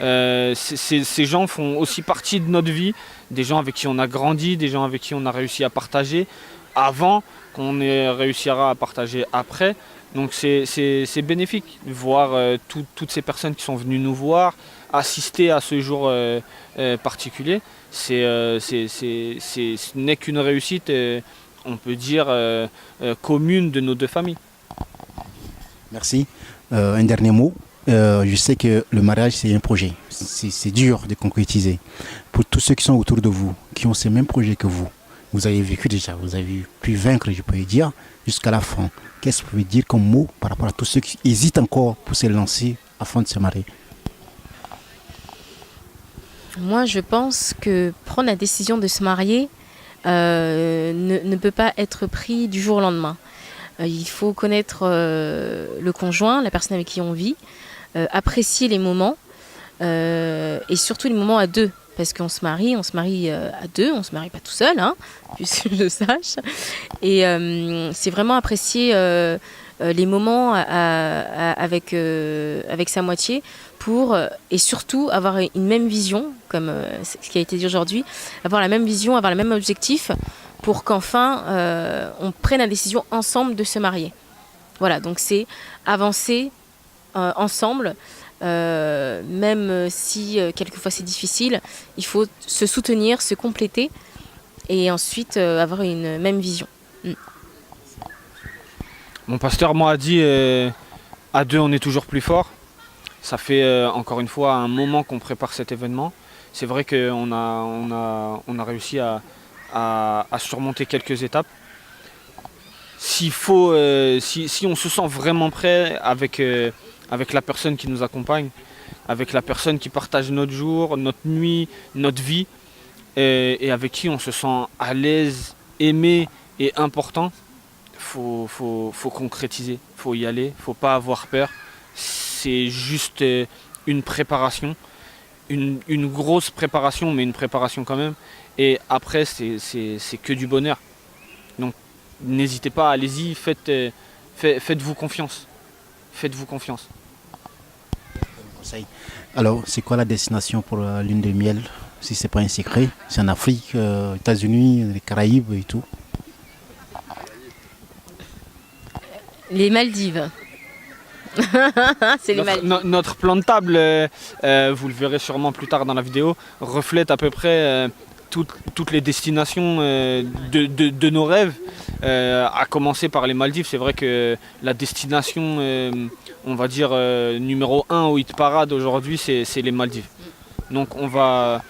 Ces gens font aussi partie de notre vie, des gens avec qui on a grandi, des gens avec qui on a réussi à partager avant, qu'on réussira à partager après. Donc c'est bénéfique de voir toutes ces personnes qui sont venues nous voir, assister à ce jour particulier. Ce n'est qu'une réussite, on peut dire, commune de nos deux familles. Merci. Un dernier mot. Je sais que le mariage, c'est un projet. C'est dur de concrétiser. Pour tous ceux qui sont autour de vous, qui ont ces mêmes projets que vous avez vécu déjà, vous avez pu vaincre, je peux dire, jusqu'à la fin. Qu'est-ce que vous pouvez dire comme mot par rapport à tous ceux qui hésitent encore pour se lancer afin de se marier? Moi, je pense que prendre la décision de se marier ne peut pas être pris du jour au lendemain. Il faut connaître le conjoint, la personne avec qui on vit, apprécier les moments et surtout les moments à deux. Parce qu'on se marie à deux, on ne se marie pas tout seul, hein, puisque je sache. Et c'est vraiment apprécier les moments avec sa moitié et surtout avoir une même vision, comme ce qui a été dit aujourd'hui, avoir la même vision, avoir le même objectif pour qu'enfin on prenne la décision ensemble de se marier. Voilà, donc c'est avancer ensemble. Même si quelquefois c'est difficile, il faut se soutenir, se compléter et ensuite avoir une même vision. Mon pasteur m'a dit à deux on est toujours plus fort. Ça fait encore une fois un moment qu'on prépare cet événement. C'est vrai qu'on a réussi à surmonter quelques étapes. Si on se sent vraiment prêt avec la personne qui nous accompagne, avec la personne qui partage notre jour, notre nuit, notre vie, et avec qui on se sent à l'aise, aimé et important, faut concrétiser, faut y aller, faut pas avoir peur. C'est juste une préparation, une grosse préparation, mais une préparation quand même. Et après, c'est que du bonheur. Donc n'hésitez pas, allez-y, faites-vous confiance. Faites-vous confiance. Alors, c'est quoi la destination pour la lune de miel? Si c'est pas un secret, c'est en Afrique, États-Unis, les Caraïbes et tout. Les Maldives. C'est les Maldives. Notre plan de table, vous le verrez sûrement plus tard dans la vidéo, reflète à peu près toutes les destinations de nos rêves, à commencer par les Maldives. C'est vrai que la destination, on va dire, numéro 1 au hit parade aujourd'hui, c'est les Maldives. Donc on va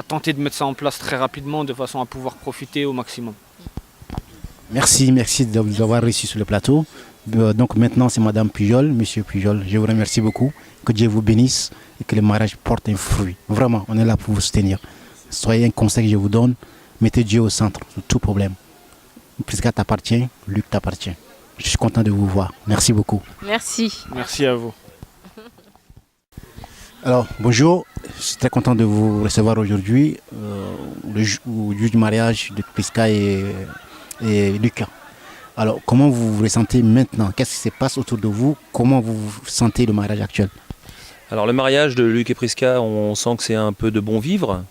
tenter de mettre ça en place très rapidement de façon à pouvoir profiter au maximum. Merci de vous avoir reçu sur le plateau. Donc maintenant c'est Madame Pujol, Monsieur Pujol, je vous remercie beaucoup. Que Dieu vous bénisse et que le mariage porte un fruit. Vraiment, on est là pour vous soutenir. Soyez un conseil que je vous donne, mettez Dieu au centre de tout problème. Prisca t'appartient, Luc t'appartient. Je suis content de vous voir. Merci beaucoup. Merci. Merci à vous. Alors, bonjour. Je suis très content de vous recevoir aujourd'hui au jour du mariage de Prisca et Luc. Alors, comment vous vous ressentez maintenant? Qu'est-ce qui se passe autour de vous? Comment vous sentez le mariage actuel? Alors, le mariage de Luc et Prisca, on sent que c'est un peu de bon vivre.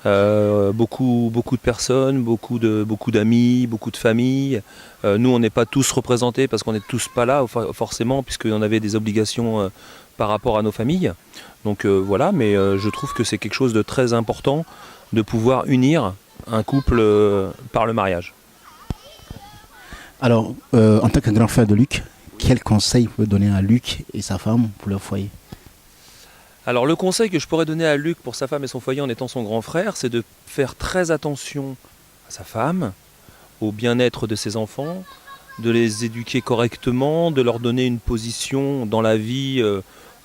Beaucoup de personnes, beaucoup d'amis, beaucoup de familles. Nous, on n'est pas tous représentés parce qu'on n'est tous pas là forcément, puisqu'on avait des obligations par rapport à nos familles. Donc voilà, mais je trouve que c'est quelque chose de très important de pouvoir unir un couple par le mariage. Alors, en tant que grand frère de Luc, quel conseil vous pouvez donner à Luc et sa femme pour leur foyer? Alors le conseil que je pourrais donner à Luc pour sa femme et son foyer en étant son grand frère, c'est de faire très attention à sa femme, au bien-être de ses enfants, de les éduquer correctement, de leur donner une position dans la vie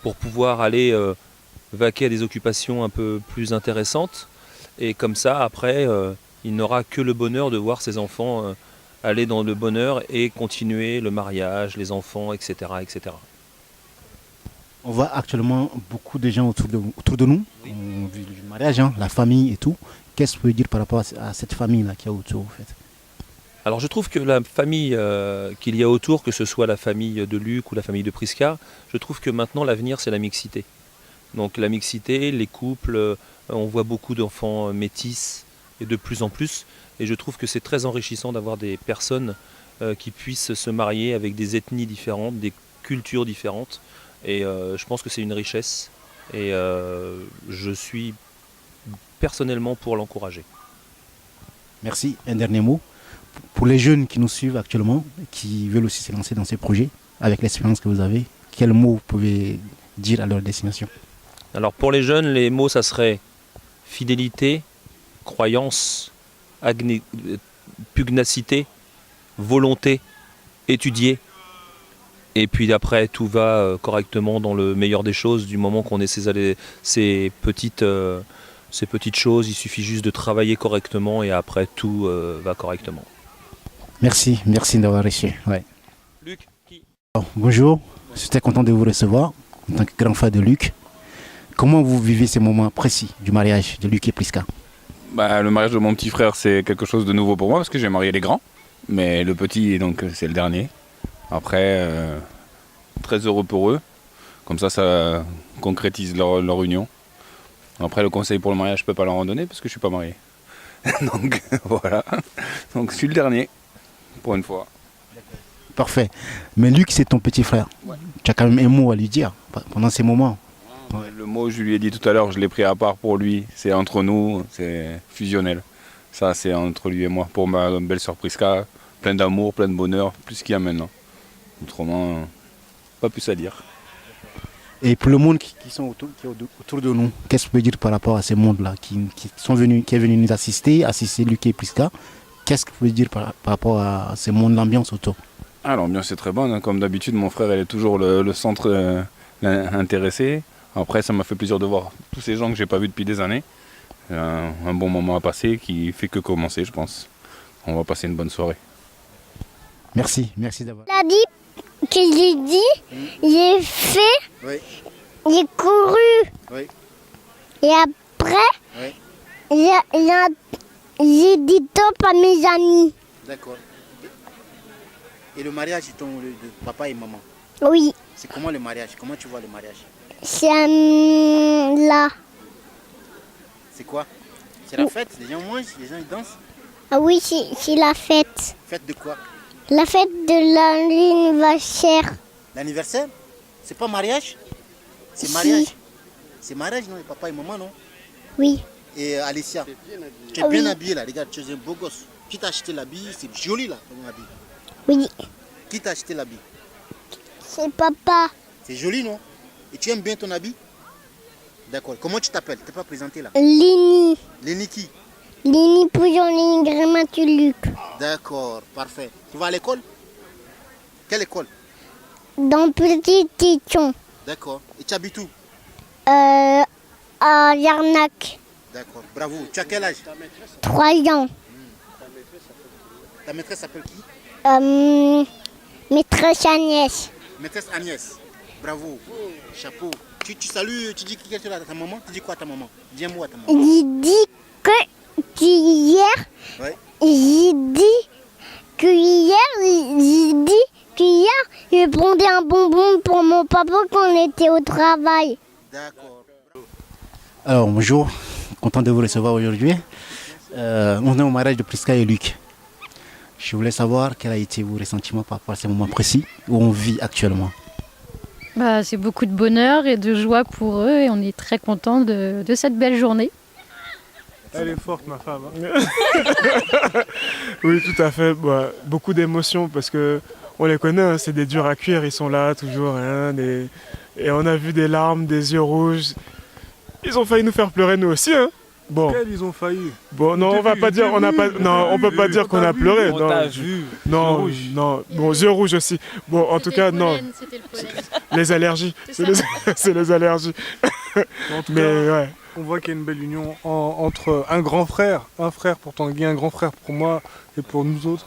pour pouvoir aller vaquer à des occupations un peu plus intéressantes. Et comme ça, après, il n'aura que le bonheur de voir ses enfants aller dans le bonheur et continuer le mariage, les enfants, etc. etc. On voit actuellement beaucoup de gens autour de nous. Oui. On vit le mariage, hein, la famille et tout. Qu'est-ce que vous pouvez dire par rapport à cette famille-là qu'il y a autour, en fait? Alors je trouve que la famille qu'il y a autour, que ce soit la famille de Luc ou la famille de Prisca, je trouve que maintenant l'avenir c'est la mixité. Donc la mixité, les couples, on voit beaucoup d'enfants métis et de plus en plus. Et je trouve que c'est très enrichissant d'avoir des personnes qui puissent se marier avec des ethnies différentes, des cultures différentes. Et je pense que c'est une richesse. Et je suis personnellement pour l'encourager. Merci. Un dernier mot. Pour les jeunes qui nous suivent actuellement, qui veulent aussi se lancer dans ces projets, avec l'expérience que vous avez, quels mots vous pouvez dire à leur destination? Alors pour les jeunes, les mots, ça serait fidélité, croyance, pugnacité, volonté, étudier. Et puis après, tout va correctement dans le meilleur des choses. Du moment qu'on ait ces petites choses, il suffit juste de travailler correctement et après tout va correctement. Merci d'avoir reçu. Ouais. Luc, qui... Bonjour, j'étais content de vous recevoir en tant que grand frère de Luc. Comment vous vivez ces moments précis du mariage de Luc et Prisca? Le mariage de mon petit frère, c'est quelque chose de nouveau pour moi parce que j'ai marié les grands. Mais le petit, donc, c'est le dernier. Après, très heureux pour eux. Comme ça concrétise leur union. Après, le conseil pour le mariage, je ne peux pas leur en donner parce que je ne suis pas marié. Donc, voilà. Donc, je suis le dernier, pour une fois. Parfait. Mais Luc, c'est ton petit frère. Ouais. Tu as quand même un mot à lui dire pendant ces moments. Ouais. Le mot, je lui ai dit tout à l'heure, je l'ai pris à part pour lui. C'est entre nous, c'est fusionnel. Ça, c'est entre lui et moi. Pour ma belle sœur Prisca, plein d'amour, plein de bonheur, plus qu'il y a maintenant. Autrement, pas plus à dire. Et pour le monde qui est autour de nous, qu'est-ce que tu peux dire par rapport à ces mondes-là qui est venu nous assister Luc et Prisca? Qu'est-ce que tu peux dire par rapport à ces mondes, l'ambiance autour? L'ambiance est très bonne. Comme d'habitude, mon frère il est toujours le centre intéressé. Après, ça m'a fait plaisir de voir tous ces gens que je n'ai pas vus depuis des années. Un bon moment à passer qui fait que commencer, je pense. On va passer une bonne soirée. Merci d'avoir... Il a dit que j'ai dit, j'ai fait, oui. J'ai couru. Oui. Et après, oui. J'ai dit top à mes amis. D'accord. Et le mariage, c'est de papa et maman? Oui. C'est comment le mariage? Comment tu vois le mariage? C'est là. C'est quoi? C'est la fête? Les gens mangent, les gens ils dansent? Ah oui, c'est la fête. Fête de quoi? La fête de l'anniversaire. L'anniversaire? C'est pas mariage? C'est mariage. C'est mariage, non? Et papa et maman, non? Oui. Et Alicia, tu es bien habillée là, regarde, tu es un beau gosse. Qui t'a acheté l'habit? C'est joli là, comme habit. Oui. Qui t'a acheté l'habit? C'est papa. C'est joli, non? Et tu aimes bien ton habit? D'accord. Comment tu t'appelles? Tu t'es pas présenté là? Lini. Lini qui? Lini Poujon, Lini Grématu Luc. D'accord, parfait. Tu vas à l'école? Quelle école? Dans Petit Titon. D'accord. Et tu habites où? À Yarnac. D'accord, bravo. Tu as quel âge? 3 ans. Ta maîtresse s'appelle qui? Maîtresse Agnès. Maîtresse Agnès. Bravo. Chapeau. Tu salues, tu dis quelque chose à ta maman? Tu dis quoi à ta maman? Dis un mot à ta maman. J'ai dit que hier, ouais. J'ai dit que hier, je prendais un bonbon pour mon papa quand on était au travail. D'accord. Alors bonjour, content de vous recevoir aujourd'hui. On est au mariage de Prisca et Luc. Je voulais savoir quel a été vos ressentiments par rapport à ces moments précis où on vit actuellement. C'est beaucoup de bonheur et de joie pour eux et on est très contents de cette belle journée. Elle est forte ma femme. Oui tout à fait, beaucoup d'émotions parce qu'on les connaît, hein, c'est des durs à cuire, ils sont là toujours. Hein, et on a vu des larmes, des yeux rouges. Ils ont failli nous faire pleurer nous aussi. Hein. Bon. Ils ont failli. Bon, non, on va pas dire, on n'a pas, non, on peut pas dire qu'on a pleuré. On Non, t'a vu. non, non. Bon, yeux rouges aussi. Bon, en tout cas, non. Les allergies. C'est les allergies. En tout Mais cas, ouais. on voit qu'il y a une belle union entre un grand frère, un frère pour Tanguy, un grand frère pour moi et pour nous autres.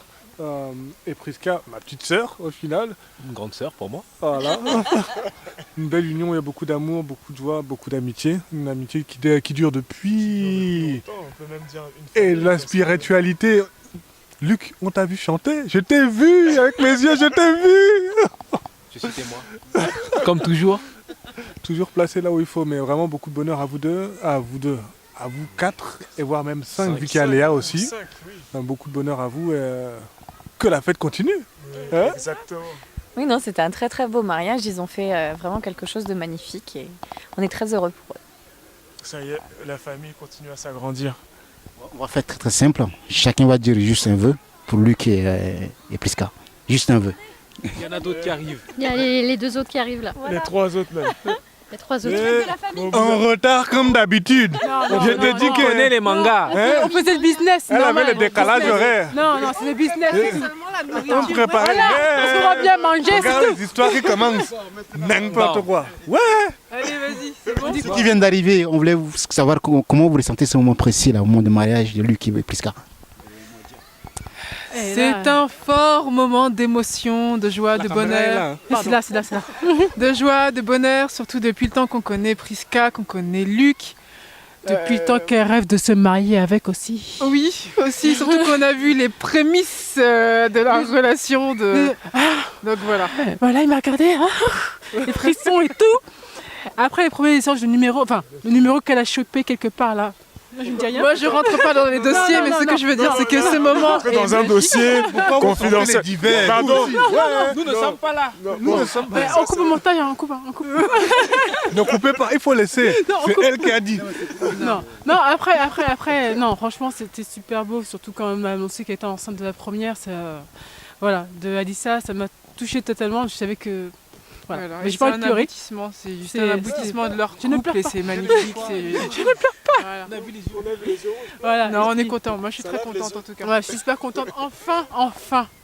Et Priska, ma petite sœur au final. Une grande sœur pour moi. Voilà. Une belle union, il y a beaucoup d'amour, beaucoup de joie, beaucoup d'amitié. Une amitié qui dure depuis. On peut même dire une Et la spiritualité. Luc, on t'a vu chanter. Je t'ai vu avec mes yeux, je t'ai vu. Je suis témoin. Comme toujours. Toujours placé là où il faut, mais vraiment beaucoup de bonheur à vous deux, à vous quatre, et voire même cinq, vu qu'il y a Léa aussi. 5, oui. Beaucoup de bonheur à vous et que la fête continue. Hein? Exactement. Oui, non, c'était un très très beau mariage. Ils ont fait vraiment quelque chose de magnifique et on est très heureux pour eux. Ça y est, la famille continue à s'agrandir. On va faire très très simple. Chacun va dire juste un vœu pour Luc et Priska. Juste un vœu. Il y en a d'autres qui arrivent. Il y a les 2 autres qui arrivent là. Les 3 autres même. Les 3 autres. En retard comme d'habitude. Je t'ai dit On connaît les mangas. On faisait le business. Elle avait le décalage horaire. Non, c'est le business. On préparait. Voilà, parce qu'on va bien manger, Regarde c'est tout. les histoires qui commencent. N'importe quoi. Ouais. Allez, vas-y, c'est bon. Ceux qui viennent d'arriver, on voulait savoir comment vous ressentez ce moment précis, là, au moment du mariage de Luc et Priska. C'est un fort moment d'émotion, de joie, de bonheur. C'est là. De joie, de bonheur, surtout depuis le temps qu'on connaît Priska, qu'on connaît Luc. Depuis le temps qu'elle rêve de se marier avec aussi. Oui, aussi, surtout qu'on a vu les prémices de la relation de... Donc voilà. Voilà, il m'a regardé, les frissons et tout. Après les premiers échanges de numéros, enfin le numéro qu'elle a chopé quelque part là. Moi je rentre pas dans les dossiers, mais ce que je veux dire c'est que ce moment... Dans un dossier confidentiel. Pardon. Nous ne sommes pas là. Nous ne sommes pas là. On coupe au montage, on coupe. Ne coupez pas, il faut laisser. C'est elle qui a dit. Non, après, non, franchement, c'était super beau, surtout quand elle m'a annoncé qu'elle était enceinte de la première. Voilà, de Alissa, ça m'a touchée totalement. Je savais que. Voilà. Mais j'ai pas envie de pleurer. C'est juste un aboutissement de leur couple et c'est magnifique. Je ne pleure pas. Voilà. On a vu les yeux. Voilà. Non, on est content. Moi, je suis très contente en tout cas. Ouais, je suis super contente. Enfin,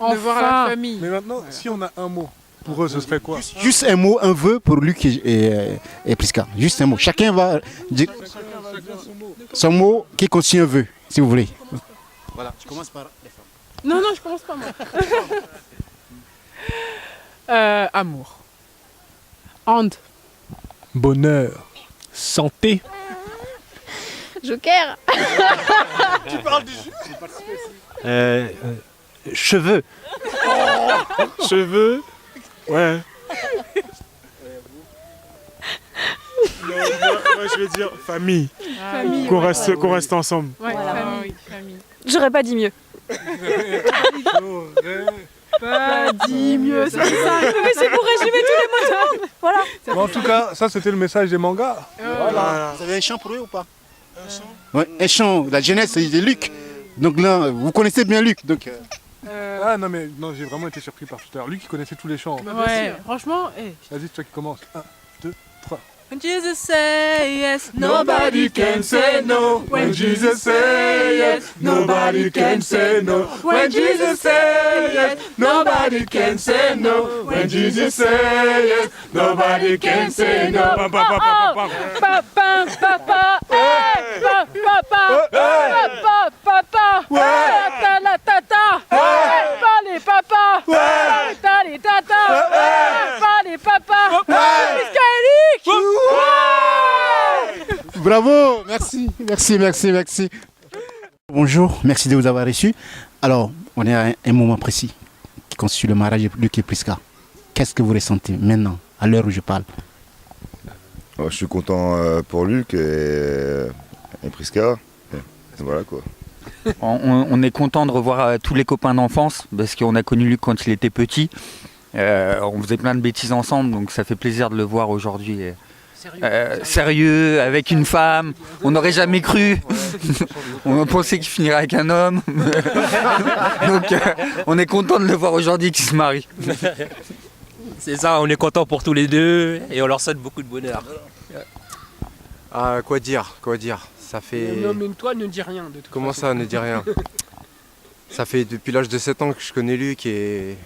de voir la famille. Mais maintenant, si on a un mot. Pour eux, ce serait quoi? Juste un mot, un vœu pour Luc et Priska. Juste un mot. Chacun va dire son mot qui contient un vœu, si vous voulez. Voilà, je commence par les femmes. Non, je commence pas moi. Amour. And. Bonheur. Santé. Joker. Tu parles du Cheveux. Cheveux. Ouais. Moi, je vais dire famille. Famille. Qu'on reste ensemble. Ouais, voilà. Famille. J'aurais pas dit mieux. Pas dit mieux, c'est ça. Mais c'est pour résumer tous les mots du monde. Voilà. Mais en tout cas, ça c'était le message des mangas. Voilà. Vous avez un chant pour eux ou pas? Ouais, un chant, la jeunesse de Luc. Donc là, vous connaissez bien Luc. Donc, Ah non, mais non, j'ai vraiment été surpris par tout à l'heure. Luc, il connaissait tous les chants. Ouais, franchement. Vas-y, toi qui commence. 1, 2, 3. When Jesus say yes, Nobody can say no. When Jesus say yes, nobody can say no. When Jesus say yes, nobody can say no. When Jesus say yes, nobody can say no. Papa, la tata, pas les papas, les tatas, pas les papas, bravo, merci. Bonjour, merci de vous avoir reçus. Alors, on est à un moment précis qui constitue le mariage de Luc et Priska. Qu'est-ce que vous ressentez maintenant, à l'heure où je parle? Je suis content pour Luc et Priska. Et voilà quoi. On est content de revoir tous les copains d'enfance parce qu'on a connu Luc quand il était petit. On faisait plein de bêtises ensemble, donc ça fait plaisir de le voir aujourd'hui. Sérieux, avec une femme, on n'aurait jamais cru. On pensait qu'il finirait avec un homme. Donc on est content de le voir aujourd'hui qu'il se marie. C'est ça, on est content pour tous les deux et on leur souhaite beaucoup de bonheur. Quoi dire Ça fait... Non mais toi ne dis rien de tout. Comment ça, ne dis rien? Ça fait depuis l'âge de 7 ans que je connais Luc et...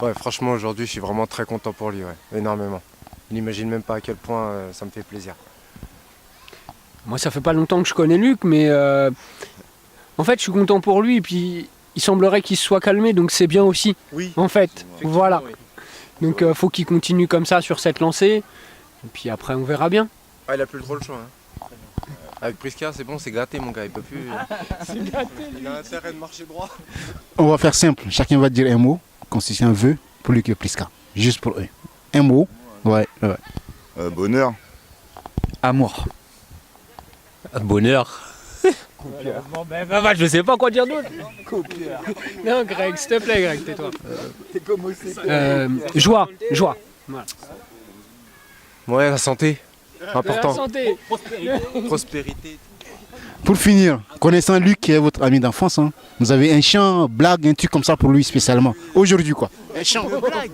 Ouais, franchement, aujourd'hui, je suis vraiment très content pour lui, ouais, énormément. Il n'imagine même pas à quel point ça me fait plaisir. Moi, ça fait pas longtemps que je connais Luc, mais en fait, je suis content pour lui. Et puis, il semblerait qu'il se soit calmé, donc c'est bien aussi. Oui. En fait, voilà. Oui. Donc, faut qu'il continue comme ça sur cette lancée. Et puis après, on verra bien. Ah, il a plus le trop le choix. Hein. Avec Priska, c'est bon, c'est gâté, mon gars. Il peut plus. C'est gâté. Il a intérêt de marcher droit. On va faire simple. Chacun va dire un mot, constituer un vœu pour Luc et Priska. Juste pour eux. Un mot. Ouais. Bonheur. Amour. Bonheur. Je sais pas quoi dire d'autre. Non, Greg, s'il te plaît, Greg, tais-toi. Joie. Voilà. Ouais, la santé. Important. La santé. Prospérité. Pour finir, connaissant Luc qui est votre ami d'enfance, hein, vous avez un chant, blague, un truc comme ça pour lui spécialement. Aujourd'hui quoi. Un chant, blague.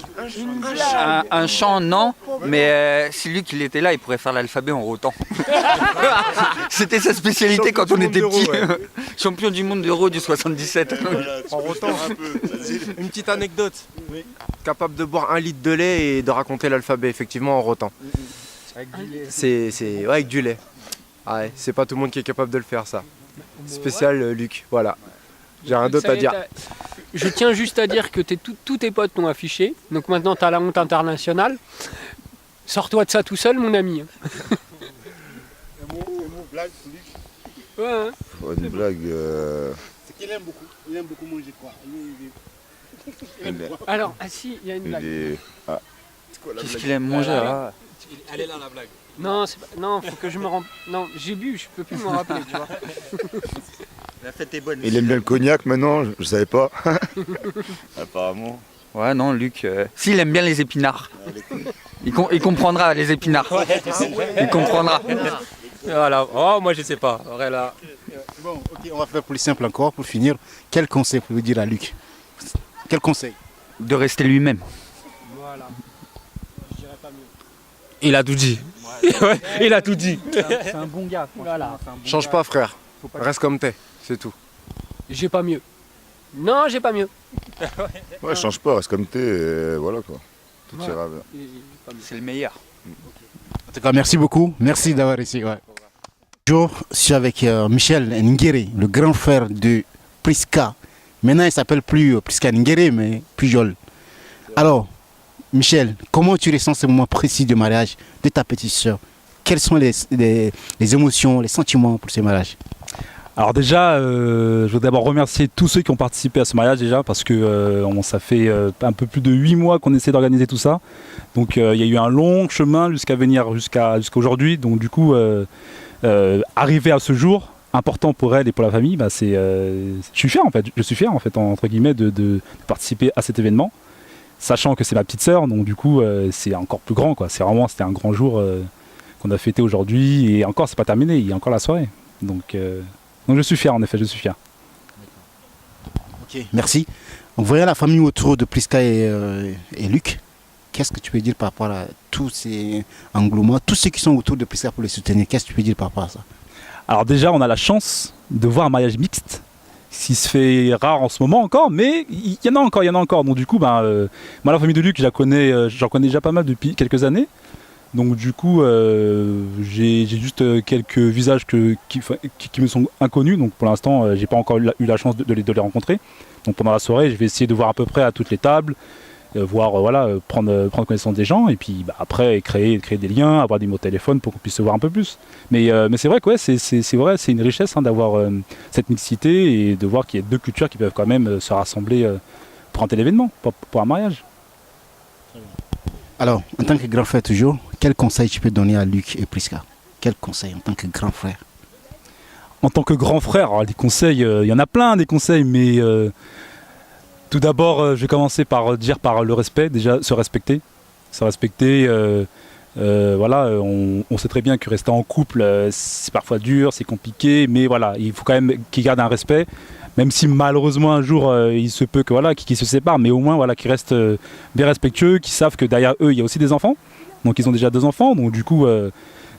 Un chant, non, mais si Luc il était là, il pourrait faire l'alphabet en rotant. C'était sa spécialité quand on était petit. Champion du monde d'Euro du 77. En rotant. Une petite anecdote. Oui. Capable de boire 1 litre de lait et de raconter l'alphabet, effectivement, en rotant. Avec du lait. C'est avec du lait. Ah ouais, c'est pas tout le monde qui est capable de le faire, ça. Spécial Luc, voilà. J'ai rien d'autre à dire. Je tiens juste à dire que tous tes potes t'ont affiché, donc maintenant t'as la honte internationale. Sors-toi de ça tout seul, mon ami. Un mot blague pour Luc. Ouais. Hein. Une blague. C'est qu'il aime beaucoup. Il aime beaucoup manger quoi. Alors, si, il y a une blague. Qu'est-ce qu'il aime manger là? Elle est là la blague. Non, non, faut que je me rende. Non, j'ai bu, je peux plus m'en rappeler, tu vois. La fête est bonne. Il aime bien le cognac maintenant, je savais pas. Apparemment. Ouais, non, Luc. S'il aime bien les épinards. Il comprendra les épinards. Il comprendra. Voilà. Oh, moi je sais pas. Voilà. Bon, ok, on va faire plus simple encore pour finir. Quel conseil pouvez-vous dire à Luc? Quel conseil? De rester lui-même. Voilà. Je dirais pas mieux. Il a tout dit. Ouais, il a tout dit. C'est un bon gars. Voilà. Change pas, frère. Reste comme t'es, c'est tout. J'ai pas mieux. Non, j'ai pas mieux. Ouais, change pas, reste comme t'es, et voilà quoi. Tout ira bien. C'est le meilleur. En tout cas, merci beaucoup. Merci d'avoir ici. Ouais. Bonjour, je suis avec Michel Nguéré, le grand frère de Priska. Maintenant, il s'appelle plus Priska Nguéré, mais Pujol. Alors, Michel, comment tu ressens ce moment précis de mariage de ta petite soeur? Quelles sont les émotions, les sentiments pour ce mariage? Alors déjà, je veux d'abord remercier tous ceux qui ont participé à ce mariage déjà, parce que ça fait un peu plus de 8 mois qu'on essaie d'organiser tout ça. Donc il y a eu un long chemin jusqu'à venir jusqu'à aujourd'hui. Donc du coup, arriver à ce jour, important pour elle et pour la famille, bah, je suis fier en fait, entre guillemets, de participer à cet événement. Sachant que c'est ma petite sœur, donc du coup c'est encore plus grand, quoi. C'était un grand jour qu'on a fêté aujourd'hui, et encore c'est pas terminé, il y a encore la soirée. Donc je suis fier, en effet, je suis fier. Ok, merci. En voyant la famille autour de Priska et Luc, qu'est-ce que tu peux dire par rapport à tous ces englouements, tous ceux qui sont autour de Priska pour les soutenir? Qu'est-ce que tu peux dire par rapport à ça? Alors déjà, on a la chance de voir un mariage mixte, ce qui se fait rare en ce moment encore, mais il y en a encore. Donc du coup, moi la famille de Luc, j'en connais déjà pas mal depuis quelques années. Donc du coup, j'ai juste quelques visages qui me sont inconnus. Donc pour l'instant, j'ai pas encore eu la chance de les rencontrer. Donc pendant la soirée, je vais essayer de voir à peu près à toutes les tables, prendre connaissance des gens, et puis après créer des liens, avoir des mots de téléphone pour qu'on puisse se voir un peu plus. Mais c'est vrai que c'est vrai, c'est une richesse d'avoir cette mixité et de voir qu'il y a deux cultures qui peuvent quand même se rassembler pour un tel événement, pour un mariage. Alors, en tant que grand frère toujours, quel conseil tu peux donner à Luc et Priska? Quel conseil en tant que grand frère? En tant que grand frère, alors, des conseils, il y en a plein des conseils, mais tout d'abord, je vais commencer par dire par le respect, déjà se respecter. On sait très bien que rester en couple, c'est parfois dur, c'est compliqué, mais voilà, il faut quand même qu'ils gardent un respect. Même si malheureusement un jour il se peut qu'ils se séparent, mais au moins qu'ils restent bien respectueux, qu'ils savent que derrière eux il y a aussi des enfants. Donc ils ont déjà 2 enfants, donc du coup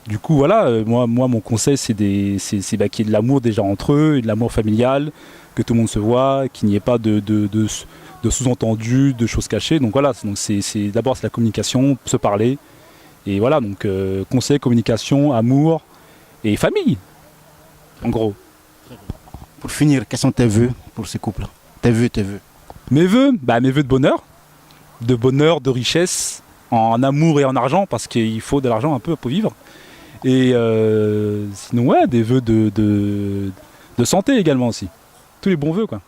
Du coup, voilà, moi, mon conseil, c'est qu'il y ait de l'amour déjà entre eux, et de l'amour familial, que tout le monde se voit, qu'il n'y ait pas de sous-entendus, de choses cachées. Donc voilà, d'abord c'est la communication, se parler. Et voilà, donc conseil, communication, amour et famille, en gros. Pour finir, quels sont tes vœux pour ce couple? Tes vœux. Mes vœux de bonheur, de richesse, en amour et en argent, parce qu'il faut de l'argent un peu pour vivre. Et sinon, ouais, des vœux de santé également aussi. Tous les bons vœux, quoi.